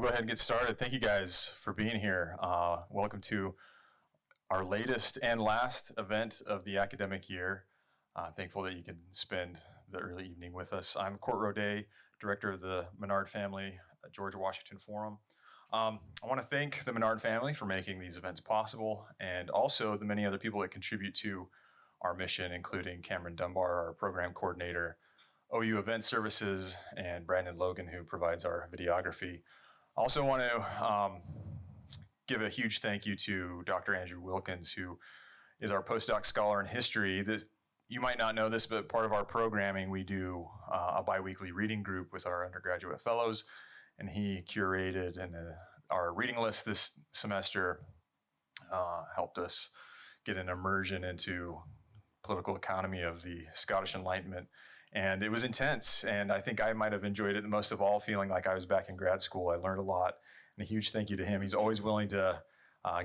we'll go ahead and get started. Thank you guys for being here. Welcome to our latest and last event of the academic year. Thankful that you can spend the early evening with us. I'm Court Rodet, director of the Menard Family George Washington Forum. I want to thank the Menard family for making these events possible, and also the many other people that contribute to our mission, including Cameron Dunbar, our program coordinator, OU Event Services, and Brandon Logan, who provides our videography. I also want to give a huge thank you to Dr. Andrew Wilkins, who is our postdoc scholar in history. You might not know this, but part of our programming, we do a biweekly reading group with our undergraduate fellows, and he curated our reading list this semester, helped us get an immersion into political economy of the Scottish Enlightenment. And it was intense, and I think I might have enjoyed it the most of all, feeling like I was back in grad school. I learned a lot, and a huge thank you to him. He's always willing to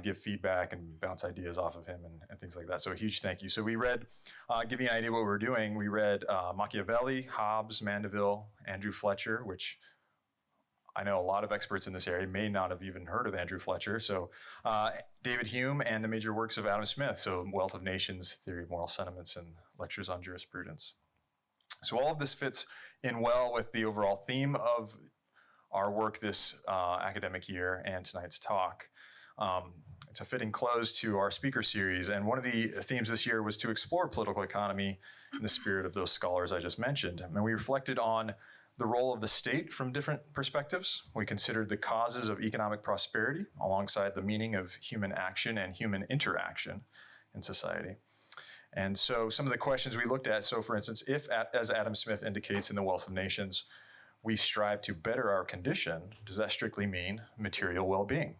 give feedback and bounce ideas off of him and things like that. So a huge thank you. So we read, give you an idea what we were doing, we read Machiavelli, Hobbes, Mandeville, Andrew Fletcher, which I know a lot of experts in this area may not have even heard of Andrew Fletcher. So David Hume and the major works of Adam Smith. So Wealth of Nations, Theory of Moral Sentiments, and Lectures on Jurisprudence. So all of this fits in well with the overall theme of our work this academic year and tonight's talk. It's a fitting close to our speaker series, and one of the themes this year was to explore political economy in the spirit of those scholars I just mentioned. And we reflected on the role of the state from different perspectives. We considered the causes of economic prosperity alongside the meaning of human action and human interaction in society. And so some of the questions we looked at, so for instance, if, as Adam Smith indicates in The Wealth of Nations, we strive to better our condition, does that strictly mean material well-being?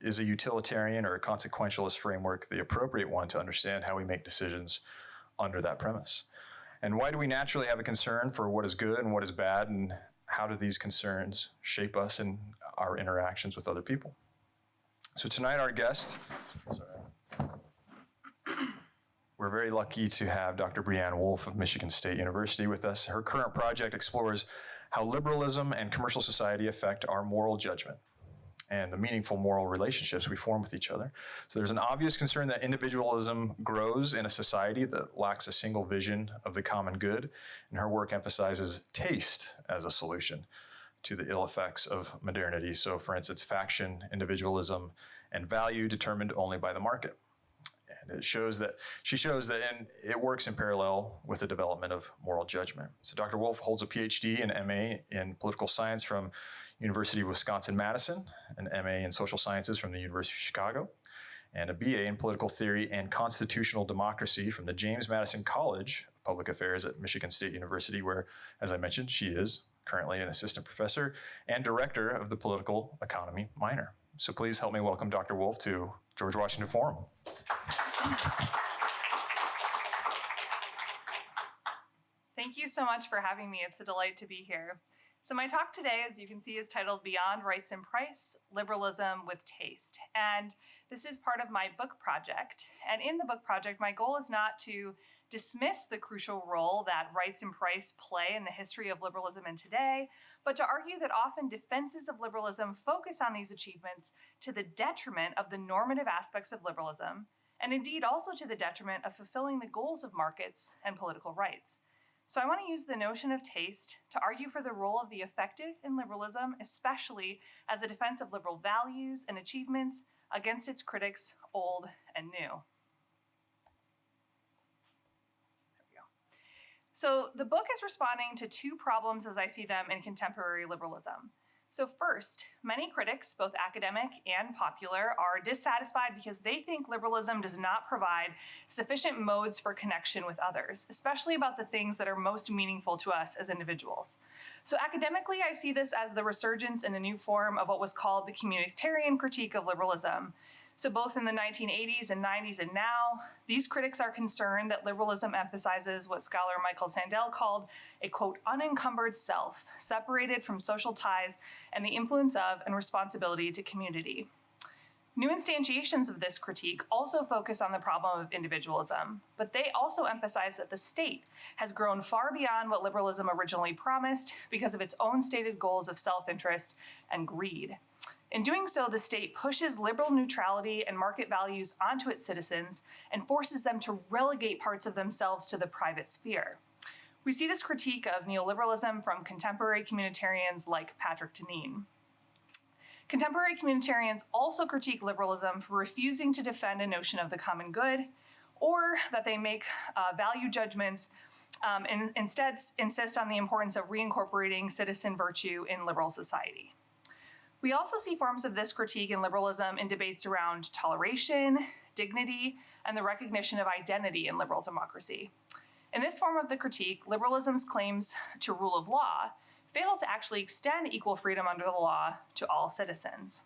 Is a utilitarian or a consequentialist framework the appropriate one to understand how we make decisions under that premise? And why do we naturally have a concern for what is good and what is bad, and how do these concerns shape us in our interactions with other people? So tonight our guest, we're very lucky to have Dr. Brianne Wolf of Michigan State University with us. Her current project explores how liberalism and commercial society affect our moral judgment and the meaningful moral relationships we form with each other. So there's an obvious concern that individualism grows in a society that lacks a single vision of the common good, and her work emphasizes taste as a solution to the ill effects of modernity. So for instance, faction, individualism, and value determined only by the market. And she shows that it works in parallel with the development of moral judgment. So Dr. Wolf holds a PhD and MA in political science from University of Wisconsin-Madison, an MA in social sciences from the University of Chicago, and a BA in political theory and constitutional democracy from the James Madison College of Public Affairs at Michigan State University, where, as I mentioned, she is currently an assistant professor and director of the political economy minor. So please help me welcome Dr. Wolf to George Washington Forum. Thank you so much for having me. It's a delight to be here. So my talk today, as you can see, is titled Beyond Rights and Price, Liberalism with Taste. And this is part of my book project. And in the book project, my goal is not to dismiss the crucial role that rights and price play in the history of liberalism and today, but to argue that often defenses of liberalism focus on these achievements to the detriment of the normative aspects of liberalism, and indeed also to the detriment of fulfilling the goals of markets and political rights. So I want to use the notion of taste to argue for the role of the effective in liberalism, especially as a defense of liberal values and achievements against its critics, old and new. There we go. So the book is responding to two problems as I see them in contemporary liberalism. So first, many critics, both academic and popular, are dissatisfied because they think liberalism does not provide sufficient modes for connection with others, especially about the things that are most meaningful to us as individuals. So academically, I see this as the resurgence in a new form of what was called the communitarian critique of liberalism. So both in the 1980s and 90s and now, these critics are concerned that liberalism emphasizes what scholar Michael Sandel called a, quote, unencumbered self, separated from social ties and the influence of and responsibility to community. New instantiations of this critique also focus on the problem of individualism, but they also emphasize that the state has grown far beyond what liberalism originally promised because of its own stated goals of self-interest and greed. In doing so, the state pushes liberal neutrality and market values onto its citizens and forces them to relegate parts of themselves to the private sphere. We see this critique of neoliberalism from contemporary communitarians like Patrick Deneen. Contemporary communitarians also critique liberalism for refusing to defend a notion of the common good, or that they make value judgments and instead insist on the importance of reincorporating citizen virtue in liberal society. We also see forms of this critique in liberalism in debates around toleration, dignity, and the recognition of identity in liberal democracy. In this form of the critique, liberalism's claims to rule of law fail to actually extend equal freedom under the law to all citizens.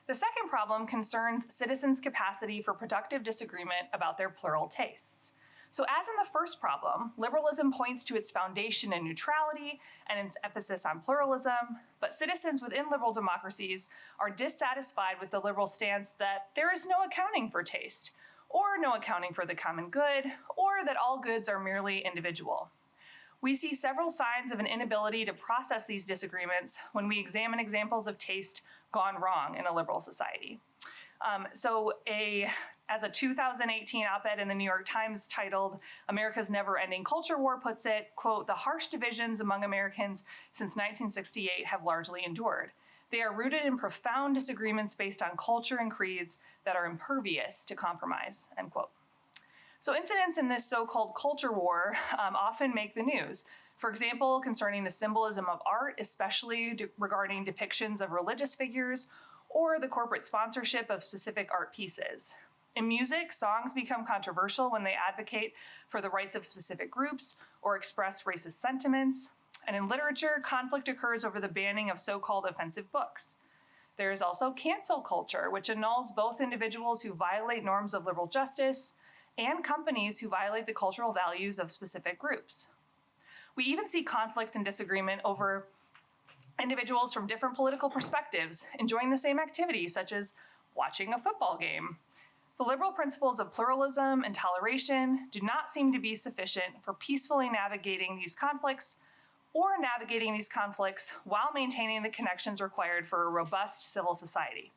The second problem concerns citizens' capacity for productive disagreement about their plural tastes. So as in the first problem, liberalism points to its foundation in neutrality and its emphasis on pluralism, but citizens within liberal democracies are dissatisfied with the liberal stance that there is no accounting for taste, or no accounting for the common good, or that all goods are merely individual. We see several signs of an inability to process these disagreements when we examine examples of taste gone wrong in a liberal society. As a 2018 op-ed in the New York Times titled "America's Never-Ending Culture War" puts it, quote, "The harsh divisions among Americans since 1968 have largely endured. They are rooted in profound disagreements based on culture and creeds that are impervious to compromise," end quote. So incidents in this so-called culture war often make the news. For example, concerning the symbolism of art, especially regarding depictions of religious figures or the corporate sponsorship of specific art pieces. In music, songs become controversial when they advocate for the rights of specific groups or express racist sentiments. And in literature, conflict occurs over the banning of so-called offensive books. There is also cancel culture, which annuls both individuals who violate norms of liberal justice and companies who violate the cultural values of specific groups. We even see conflict and disagreement over individuals from different political perspectives enjoying the same activity, such as watching a football game. The liberal principles of pluralism and toleration do not seem to be sufficient for peacefully navigating these conflicts while maintaining the connections required for a robust civil society.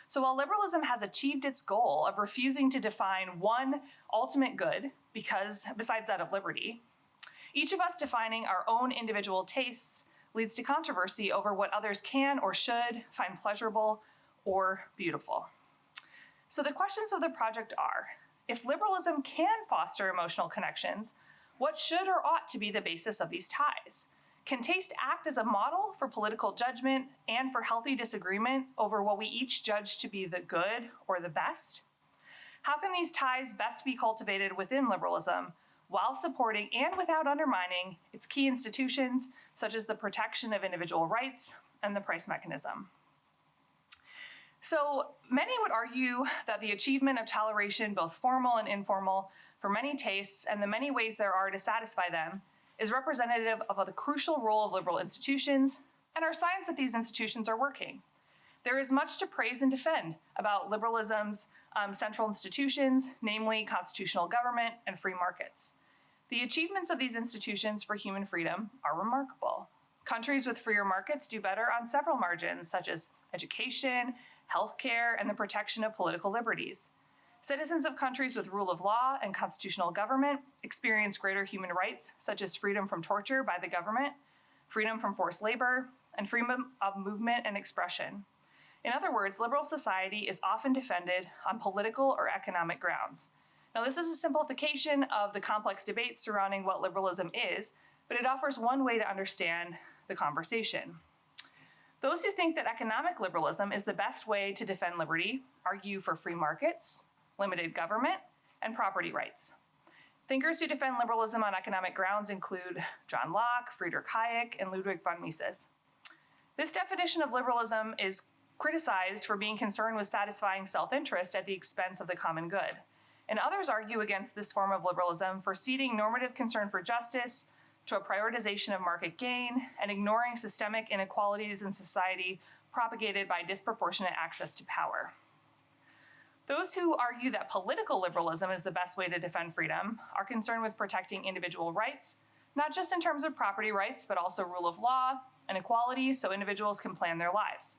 So while liberalism has achieved its goal of refusing to define one ultimate good, besides that of liberty, each of us defining our own individual tastes leads to controversy over what others can or should find pleasurable or beautiful. So the questions of the project are, if liberalism can foster emotional connections, what should or ought to be the basis of these ties? Can taste act as a model for political judgment and for healthy disagreement over what we each judge to be the good or the best? How can these ties best be cultivated within liberalism while supporting and without undermining its key institutions, such as the protection of individual rights and the price mechanism? So many would argue that the achievement of toleration, both formal and informal, for many tastes and the many ways there are to satisfy them is representative of the crucial role of liberal institutions and are signs that these institutions are working. There is much to praise and defend about liberalism's central institutions, namely constitutional government and free markets. The achievements of these institutions for human freedom are remarkable. Countries with freer markets do better on several margins, such as education, healthcare, and the protection of political liberties. Citizens of countries with rule of law and constitutional government experience greater human rights, such as freedom from torture by the government, freedom from forced labor, and freedom of movement and expression. In other words, liberal society is often defended on political or economic grounds. Now, this is a simplification of the complex debate surrounding what liberalism is, but it offers one way to understand the conversation. Those who think that economic liberalism is the best way to defend liberty argue for free markets, limited government, and property rights. Thinkers who defend liberalism on economic grounds include John Locke, Friedrich Hayek, and Ludwig von Mises. This definition of liberalism is criticized for being concerned with satisfying self-interest at the expense of the common good. And others argue against this form of liberalism for ceding normative concern for justice to a prioritization of market gain and ignoring systemic inequalities in society propagated by disproportionate access to power. Those who argue that political liberalism is the best way to defend freedom are concerned with protecting individual rights, not just in terms of property rights, but also rule of law and equality so individuals can plan their lives.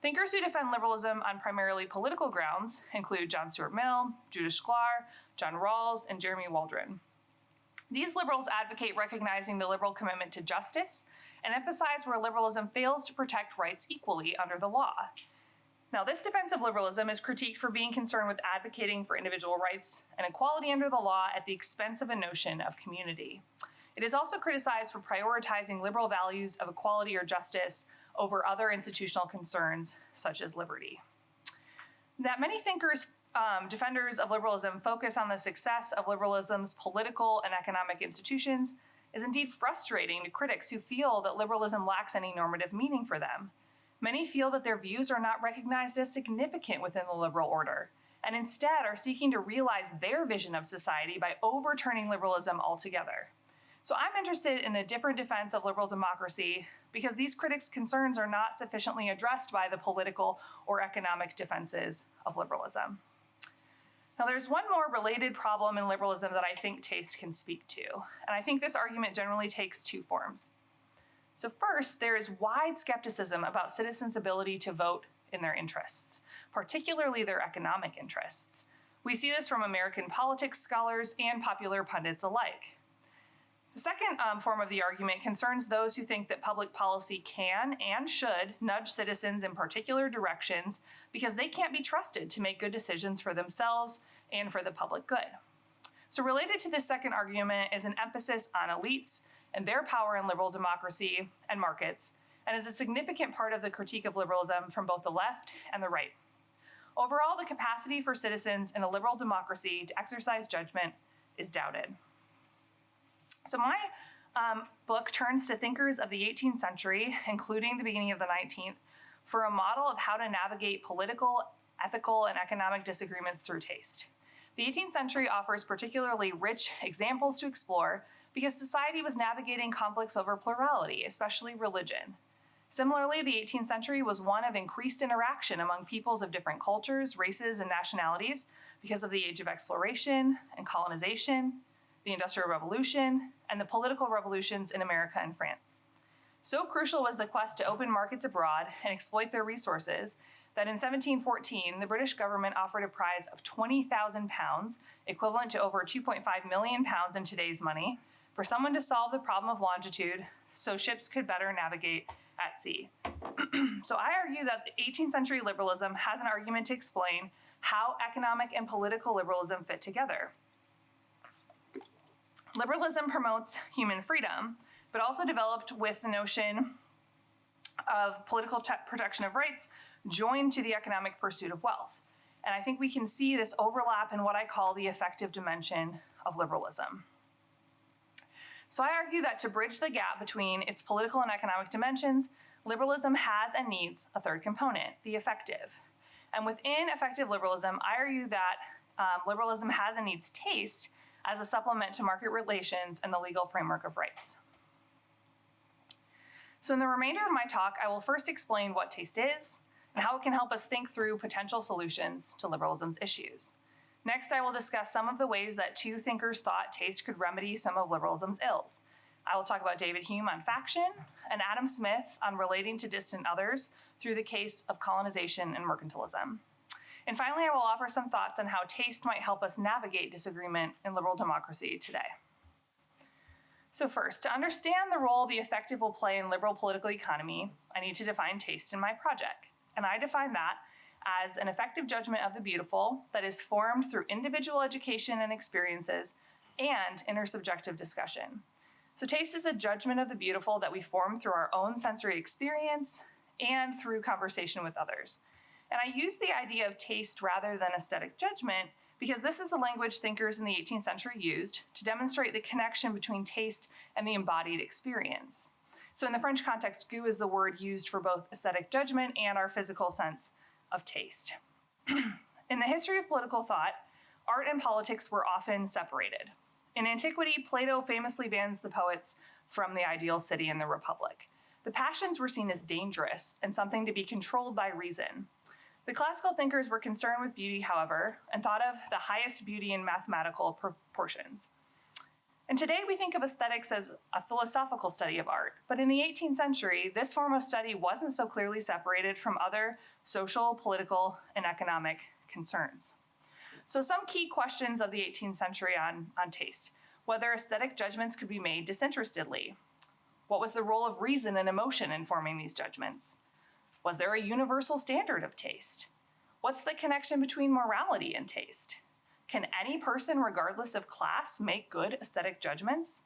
Thinkers who defend liberalism on primarily political grounds include John Stuart Mill, Judith Shklar, John Rawls, and Jeremy Waldron. These liberals advocate recognizing the liberal commitment to justice and emphasize where liberalism fails to protect rights equally under the law. Now, this defense of liberalism is critiqued for being concerned with advocating for individual rights and equality under the law at the expense of a notion of community. It is also criticized for prioritizing liberal values of equality or justice over other institutional concerns, such as liberty. That many thinkers, defenders of liberalism, focus on the success of liberalism's political and economic institutions is indeed frustrating to critics who feel that liberalism lacks any normative meaning for them. Many feel that their views are not recognized as significant within the liberal order, and instead are seeking to realize their vision of society by overturning liberalism altogether. So I'm interested in a different defense of liberal democracy because these critics' concerns are not sufficiently addressed by the political or economic defenses of liberalism. Now, there's one more related problem in liberalism that I think taste can speak to, and I think this argument generally takes two forms. So first, there is wide skepticism about citizens' ability to vote in their interests, particularly their economic interests. We see this from American politics scholars and popular pundits alike. The second form of the argument concerns those who think that public policy can and should nudge citizens in particular directions because they can't be trusted to make good decisions for themselves and for the public good. So related to this second argument is an emphasis on elites and their power in liberal democracy and markets, and is a significant part of the critique of liberalism from both the left and the right. Overall, the capacity for citizens in a liberal democracy to exercise judgment is doubted. So my book turns to thinkers of the 18th century, including the beginning of the 19th, for a model of how to navigate political, ethical, and economic disagreements through taste. The 18th century offers particularly rich examples to explore because society was navigating conflicts over plurality, especially religion. Similarly, the 18th century was one of increased interaction among peoples of different cultures, races, and nationalities because of the age of exploration and colonization, the Industrial Revolution, and the political revolutions in America and France. So crucial was the quest to open markets abroad and exploit their resources that in 1714, the British government offered a prize of £20,000, equivalent to over 2.5 million pounds in today's money, for someone to solve the problem of longitude so ships could better navigate at sea. So I argue that the 18th century liberalism has an argument to explain how economic and political liberalism fit together. Liberalism promotes human freedom, but also developed with the notion of political protection of rights joined to the economic pursuit of wealth. And I think we can see this overlap in what I call the effective dimension of liberalism. So I argue that to bridge the gap between its political and economic dimensions, liberalism has and needs a third component, the effective. And within effective liberalism, I argue that liberalism has and needs taste as a supplement to market relations and the legal framework of rights. So in the remainder of my talk, I will first explain what taste is and how it can help us think through potential solutions to liberalism's issues. Next, I will discuss some of the ways that two thinkers thought taste could remedy some of liberalism's ills. I will talk about David Hume on faction and Adam Smith on relating to distant others through the case of colonization and mercantilism. And finally, I will offer some thoughts on how taste might help us navigate disagreement in liberal democracy today. So first, to understand the role the effective will play in liberal political economy, I need to define taste in my project. And I define that as an effective judgment of the beautiful that is formed through individual education and experiences and intersubjective discussion. So taste is a judgment of the beautiful that we form through our own sensory experience and through conversation with others. And I use the idea of taste rather than aesthetic judgment because this is the language thinkers in the 18th century used to demonstrate the connection between taste and the embodied experience. So in the French context, goût is the word used for both aesthetic judgment and our physical sense of taste. In the history of political thought, art and politics were often separated. In antiquity, Plato famously bans the poets from the ideal city in the Republic. The passions were seen as dangerous and something to be controlled by reason. The classical thinkers were concerned with beauty, however, and thought of the highest beauty in mathematical proportions. And today we think of aesthetics as a philosophical study of art, but in the 18th century, this form of study wasn't so clearly separated from other social, political, and economic concerns. So some key questions of the 18th century on taste: whether aesthetic judgments could be made disinterestedly. What was the role of reason and emotion in forming these judgments? Was there a universal standard of taste? What's the connection between morality and taste? Can any person, regardless of class, make good aesthetic judgments?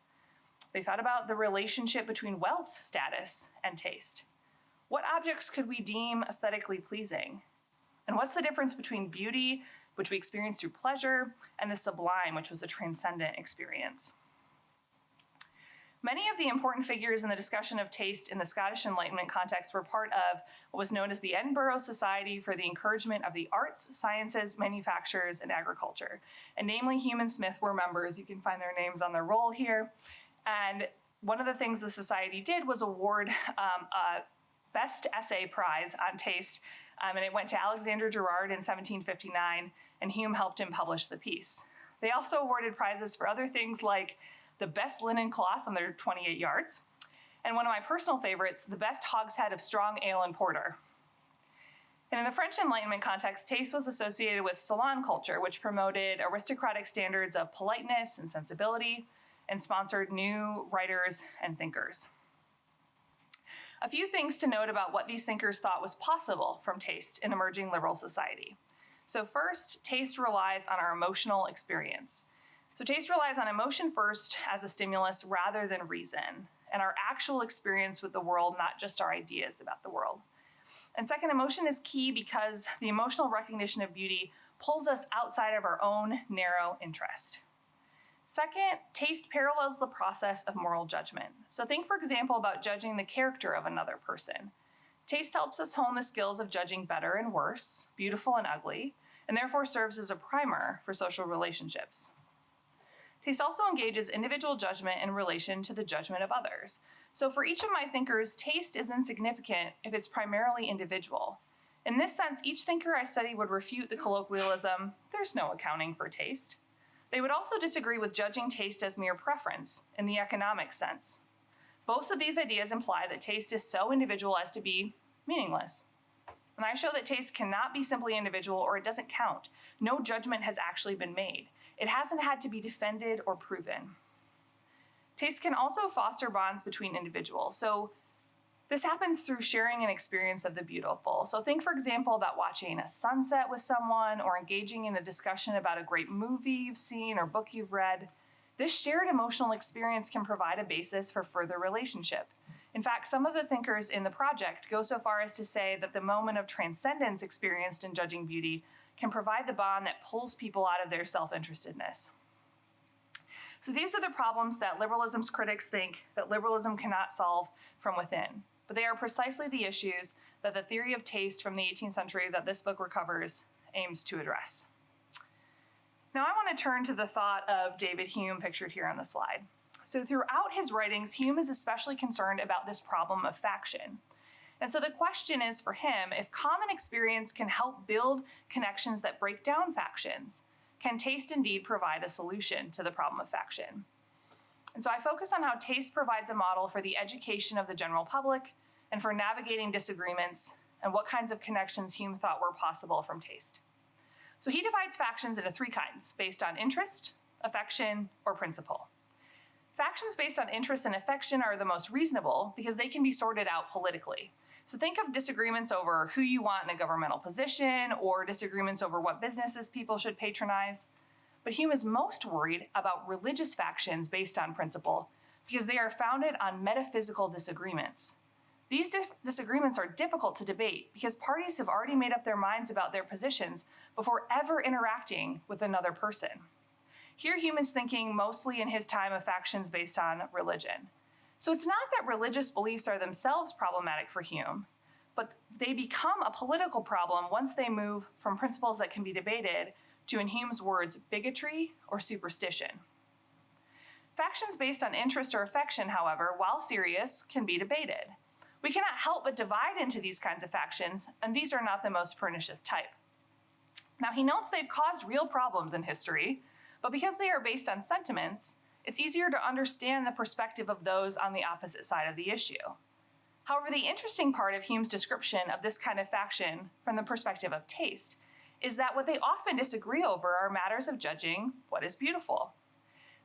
They thought about the relationship between wealth, status, and taste. What objects could we deem aesthetically pleasing? And what's the difference between beauty, which we experience through pleasure, and the sublime, which was a transcendent experience? Many of the important figures in the discussion of taste in the Scottish Enlightenment context were part of what was known as the Edinburgh Society for the Encouragement of the Arts, Sciences, Manufactures, and Agriculture. And namely, Hume and Smith were members. You can find their names on their roll here. And one of the things the society did was award a Best Essay Prize on Taste, and it went to Alexander Gerard in 1759, and Hume helped him publish the piece. They also awarded prizes for other things like the best linen cloth on their 28 yards, and one of my personal favorites, the best hogshead of strong ale and porter. And in the French Enlightenment context, taste was associated with salon culture, which promoted aristocratic standards of politeness and sensibility, and sponsored new writers and thinkers. A few things to note about what these thinkers thought was possible from taste in emerging liberal society. So first, taste relies on our emotional experience. So taste relies on emotion first as a stimulus rather than reason, and our actual experience with the world, not just our ideas about the world. And second, emotion is key because the emotional recognition of beauty pulls us outside of our own narrow interest. Second, taste parallels the process of moral judgment. So think, for example, about judging the character of another person. Taste helps us hone the skills of judging better and worse, beautiful and ugly, and therefore serves as a primer for social relationships. Taste also engages individual judgment in relation to the judgment of others. So for each of my thinkers, taste is insignificant if it's primarily individual. In this sense, each thinker I study would refute the colloquialism, "There's no accounting for taste." They would also disagree with judging taste as mere preference in the economic sense. Both of these ideas imply that taste is so individual as to be meaningless. And I show that taste cannot be simply individual or it doesn't count. No judgment has actually been made. It hasn't had to be defended or proven. Taste can also foster bonds between individuals. So this happens through sharing an experience of the beautiful. So think, for example, about watching a sunset with someone or engaging in a discussion about a great movie you've seen or book you've read. This shared emotional experience can provide a basis for further relationship. In fact, some of the thinkers in the project go so far as to say that the moment of transcendence experienced in judging beauty can provide the bond that pulls people out of their self-interestedness. So these are the problems that liberalism's critics think that liberalism cannot solve from within, but they are precisely the issues that the theory of taste from the 18th century that this book recovers aims to address. Now I want to turn to the thought of David Hume pictured here on the slide. So throughout his writings, Hume is especially concerned about this problem of faction. And so the question is for him, if common experience can help build connections that break down factions, can taste indeed provide a solution to the problem of faction? And so I focus on how taste provides a model for the education of the general public and for navigating disagreements and what kinds of connections Hume thought were possible from taste. So he divides factions into three kinds, based on interest, affection, or principle. Factions based on interest and affection are the most reasonable because they can be sorted out politically. So think of disagreements over who you want in a governmental position or disagreements over what businesses people should patronize. But Hume is most worried about religious factions based on principle because they are founded on metaphysical disagreements. These disagreements are difficult to debate because parties have already made up their minds about their positions before ever interacting with another person. Here Hume is thinking mostly in his time of factions based on religion. So it's not that religious beliefs are themselves problematic for Hume, but they become a political problem once they move from principles that can be debated to, in Hume's words, bigotry or superstition. Factions based on interest or affection, however, while serious, can be debated. We cannot help but divide into these kinds of factions, and these are not the most pernicious type. Now, he notes they've caused real problems in history, but because they are based on sentiments, it's easier to understand the perspective of those on the opposite side of the issue. However, the interesting part of Hume's description of this kind of faction from the perspective of taste is that what they often disagree over are matters of judging what is beautiful.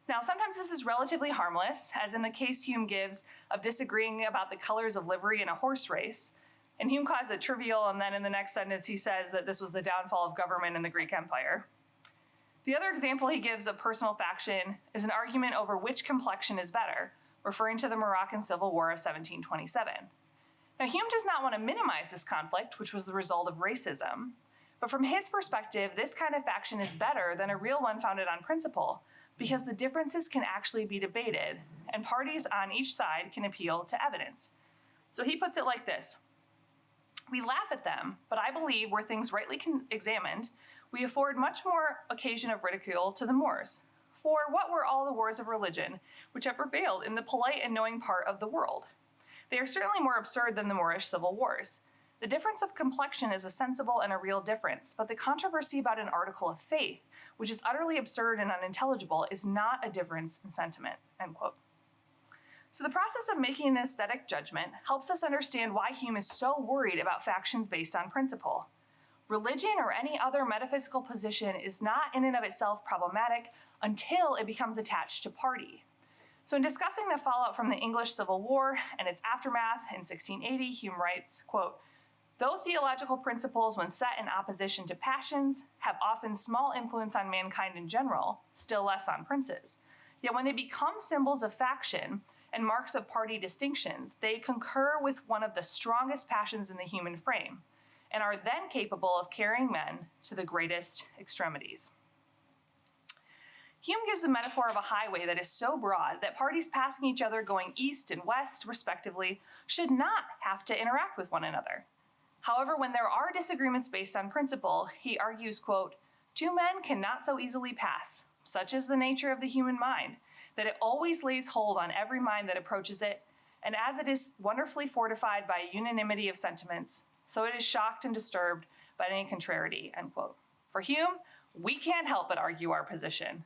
Now, sometimes this is relatively harmless, as in the case Hume gives of disagreeing about the colors of livery in a horse race. And Hume calls it trivial, and then in the next sentence he says that this was the downfall of government in the Greek Empire. The other example he gives of personal faction is an argument over which complexion is better, referring to the Moroccan Civil War of 1727. Now, Hume does not want to minimize this conflict, which was the result of racism, but from his perspective, this kind of faction is better than a real one founded on principle, because the differences can actually be debated, and parties on each side can appeal to evidence. So he puts it like this: we laugh at them, but I believe were things rightly examined, we afford much more occasion of ridicule to the Moors. For what were all the wars of religion which have prevailed in the polite and knowing part of the world? They are certainly more absurd than the Moorish civil wars. The difference of complexion is a sensible and a real difference, but the controversy about an article of faith, which is utterly absurd and unintelligible, is not a difference in sentiment, end quote. So the process of making an aesthetic judgment helps us understand why Hume is so worried about factions based on principle. Religion or any other metaphysical position is not in and of itself problematic until it becomes attached to party. So in discussing the fallout from the English Civil War and its aftermath in 1680, Hume writes, quote, though theological principles, when set in opposition to passions, have often small influence on mankind in general, still less on princes, yet when they become symbols of faction and marks of party distinctions, they concur with one of the strongest passions in the human frame, and are then capable of carrying men to the greatest extremities. Hume gives a metaphor of a highway that is so broad that parties passing each other going east and west, respectively, should not have to interact with one another. However, when there are disagreements based on principle, he argues, quote, two men cannot so easily pass, such is the nature of the human mind, that it always lays hold on every mind that approaches it, and as it is wonderfully fortified by a unanimity of sentiments, so it is shocked and disturbed by any contrariety, end quote. For Hume, we can't help but argue our position.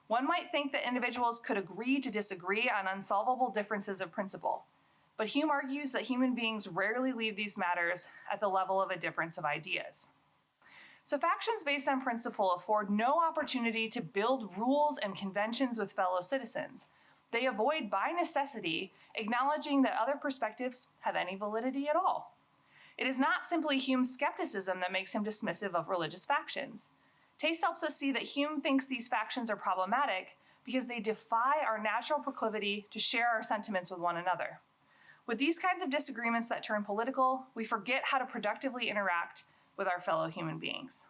One might think that individuals could agree to disagree on unsolvable differences of principle, but Hume argues that human beings rarely leave these matters at the level of a difference of ideas. So factions based on principle afford no opportunity to build rules and conventions with fellow citizens. They avoid by necessity acknowledging that other perspectives have any validity at all. It is not simply Hume's skepticism that makes him dismissive of religious factions. Taste helps us see that Hume thinks these factions are problematic because they defy our natural proclivity to share our sentiments with one another. With these kinds of disagreements that turn political, we forget how to productively interact with our fellow human beings.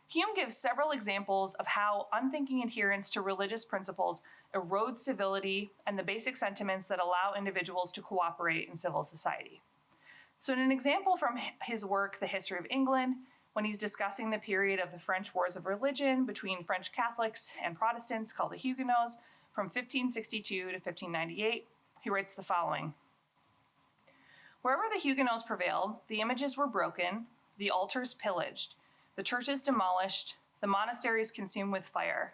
Hume gives several examples of how unthinking adherence to religious principles erodes civility and the basic sentiments that allow individuals to cooperate in civil society. So in an example from his work, The History of England, when he's discussing the period of the French Wars of Religion between French Catholics and Protestants called the Huguenots from 1562 to 1598, he writes the following. Wherever the Huguenots prevailed, the images were broken, the altars pillaged, the churches demolished, the monasteries consumed with fire.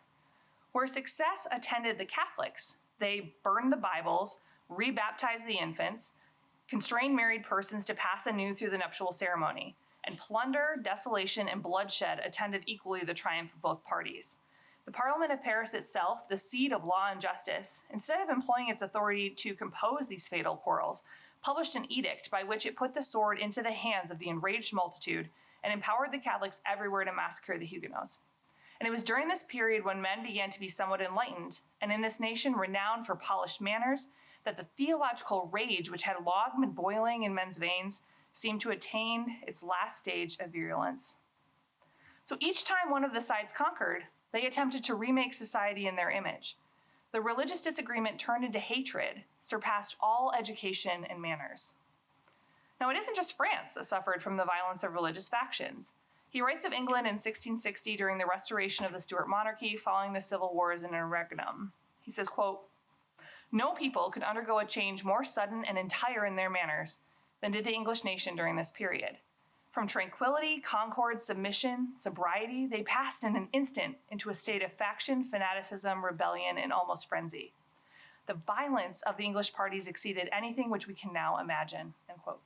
Where success attended the Catholics, they burned the Bibles, rebaptized the infants, constrained married persons to pass anew through the nuptial ceremony, and plunder, desolation, and bloodshed attended equally the triumph of both parties. The Parliament of Paris itself, the seat of law and justice, instead of employing its authority to compose these fatal quarrels, published an edict by which it put the sword into the hands of the enraged multitude and empowered the Catholics everywhere to massacre the Huguenots. And it was during this period when men began to be somewhat enlightened, and in this nation renowned for polished manners, that the theological rage which had long been boiling in men's veins seemed to attain its last stage of virulence. So each time one of the sides conquered, they attempted to remake society in their image. The religious disagreement turned into hatred, surpassed all education and manners. Now, it isn't just France that suffered from the violence of religious factions. He writes of England in 1660 during the restoration of the Stuart monarchy following the civil wars in Interregnum. He says, quote, No people could undergo a change more sudden and entire in their manners than did the English nation during this period. From tranquility, concord, submission, sobriety, they passed in an instant into a state of faction, fanaticism, rebellion, and almost frenzy. The violence of the English parties exceeded anything which we can now imagine, end quote.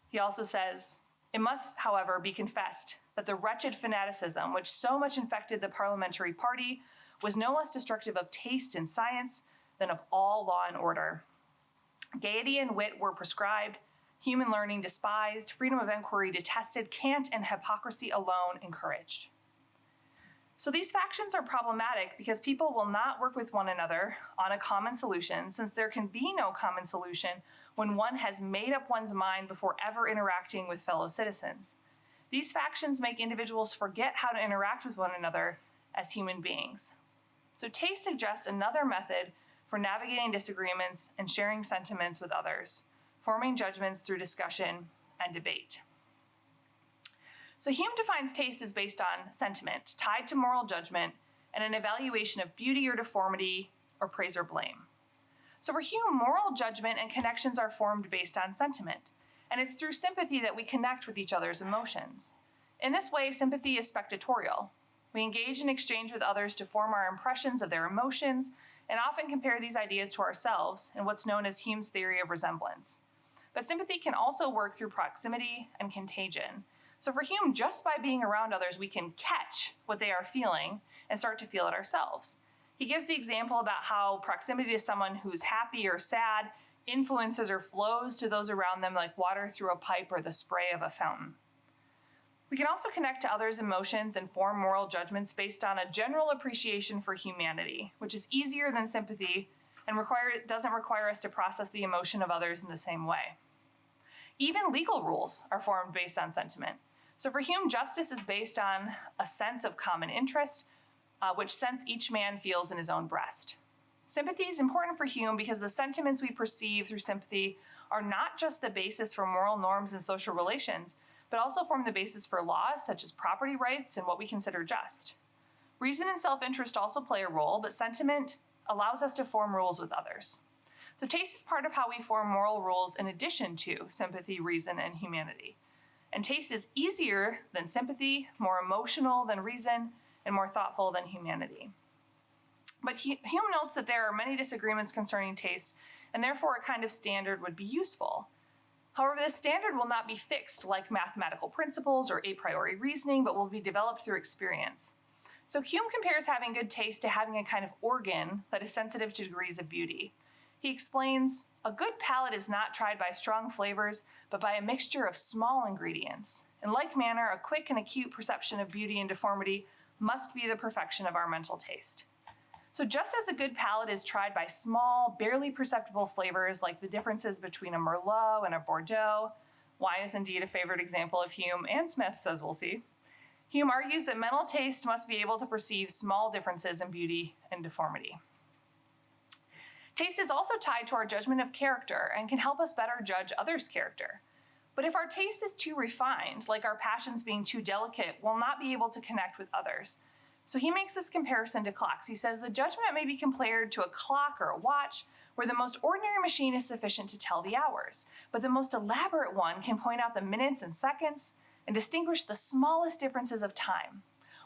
He also says, it must, however, be confessed that the wretched fanaticism which so much infected the parliamentary party was no less destructive of taste and science than of all law and order. Gaiety and wit were prescribed, human learning despised, freedom of inquiry detested, cant and hypocrisy alone encouraged. So these factions are problematic because people will not work with one another on a common solution, since there can be no common solution when one has made up one's mind before ever interacting with fellow citizens. These factions make individuals forget how to interact with one another as human beings. So taste suggests another method for navigating disagreements and sharing sentiments with others, forming judgments through discussion and debate. So Hume defines taste as based on sentiment, tied to moral judgment, and an evaluation of beauty or deformity, or praise or blame. So for Hume, moral judgment and connections are formed based on sentiment, and it's through sympathy that we connect with each other's emotions. In this way, sympathy is spectatorial. We engage in exchange with others to form our impressions of their emotions, and often compare these ideas to ourselves in what's known as Hume's theory of resemblance. But sympathy can also work through proximity and contagion. So for Hume, just by being around others, we can catch what they are feeling and start to feel it ourselves. He gives the example about how proximity to someone who's happy or sad influences or flows to those around them like water through a pipe or the spray of a fountain. We can also connect to others' emotions and form moral judgments based on a general appreciation for humanity, which is easier than sympathy and doesn't require us to process the emotion of others in the same way. Even legal rules are formed based on sentiment. So for Hume, justice is based on a sense of common interest, which sense each man feels in his own breast. Sympathy is important for Hume because the sentiments we perceive through sympathy are not just the basis for moral norms and social relations, but also form the basis for laws such as property rights and what we consider just. Reason and self-interest also play a role, but sentiment allows us to form rules with others. So taste is part of how we form moral rules in addition to sympathy, reason, and humanity. And taste is easier than sympathy, more emotional than reason, and more thoughtful than humanity. But Hume notes that there are many disagreements concerning taste, and therefore a kind of standard would be useful. However, this standard will not be fixed like mathematical principles or a priori reasoning, but will be developed through experience. So Hume compares having good taste to having a kind of organ that is sensitive to degrees of beauty. He explains, a good palate is not tried by strong flavors, but by a mixture of small ingredients. In like manner, a quick and acute perception of beauty and deformity must be the perfection of our mental taste. So just as a good palate is tried by small, barely perceptible flavors like the differences between a Merlot and a Bordeaux, wine is indeed a favorite example of Hume and Smith's, as we'll see, Hume argues that mental taste must be able to perceive small differences in beauty and deformity. Taste is also tied to our judgment of character and can help us better judge others' character. But if our taste is too refined, like our passions being too delicate, we'll not be able to connect with others. So he makes this comparison to clocks. He says the judgment may be compared to a clock or a watch, where the most ordinary machine is sufficient to tell the hours, but the most elaborate one can point out the minutes and seconds and distinguish the smallest differences of time.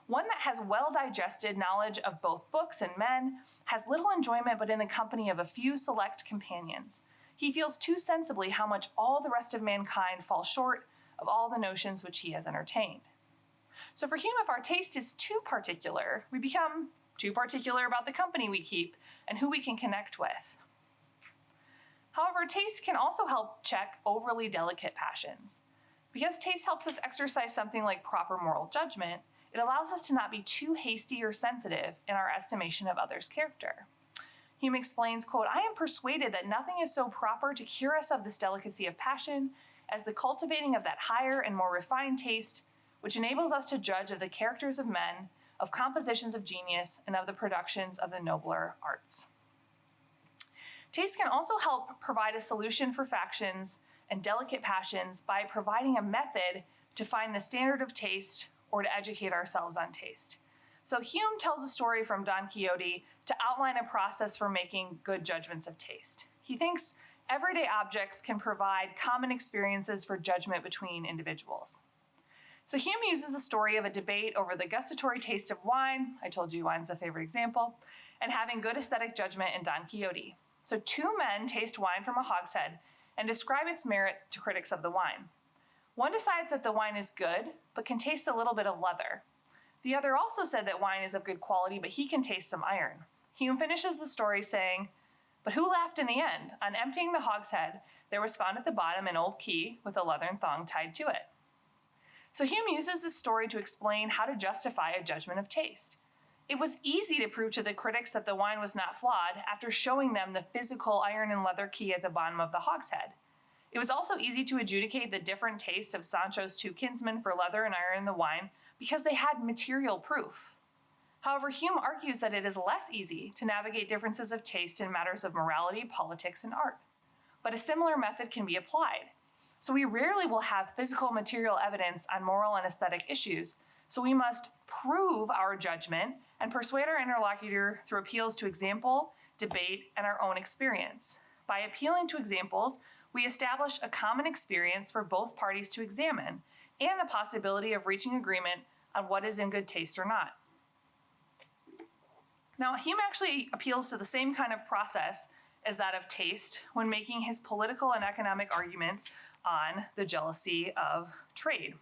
One that has well-digested knowledge of both books and men has little enjoyment but in the company of a few select companions. He feels too sensibly how much all the rest of mankind falls short of all the notions which he has entertained. So for Hume, if our taste is too particular, we become too particular about the company we keep and who we can connect with. However, taste can also help check overly delicate passions. Because taste helps us exercise something like proper moral judgment, it allows us to not be too hasty or sensitive in our estimation of others' character. Hume explains, quote, I am persuaded that nothing is so proper to cure us of this delicacy of passion as the cultivating of that higher and more refined taste, which enables us to judge of the characters of men, of compositions of genius, and of the productions of the nobler arts. Taste can also help provide a solution for factions and delicate passions by providing a method to find the standard of taste or to educate ourselves on taste. So Hume tells a story from Don Quixote to outline a process for making good judgments of taste. He thinks everyday objects can provide common experiences for judgment between individuals. So Hume uses the story of a debate over the gustatory taste of wine, I told you wine's a favorite example, and having good aesthetic judgment in Don Quixote. So two men taste wine from a hogshead and describe its merit to critics of the wine. One decides that the wine is good, but can taste a little bit of leather. The other also said that wine is of good quality, but he can taste some iron. Hume finishes the story saying, "But who laughed in the end? On emptying the hogshead, there was found at the bottom an old key with a leathern thong tied to it." So Hume uses this story to explain how to justify a judgment of taste. It was easy to prove to the critics that the wine was not flawed after showing them the physical iron and leather key at the bottom of the hogshead. It was also easy to adjudicate the different taste of Sancho's two kinsmen for leather and iron in the wine because they had material proof. However, Hume argues that it is less easy to navigate differences of taste in matters of morality, politics, and art. But a similar method can be applied. So we rarely will have physical material evidence on moral and aesthetic issues, so we must prove our judgment and persuade our interlocutor through appeals to example, debate, and our own experience. By appealing to examples, we establish a common experience for both parties to examine and the possibility of reaching agreement on what is in good taste or not. Now, Hume actually appeals to the same kind of process as that of taste when making his political and economic arguments on the jealousy of trade.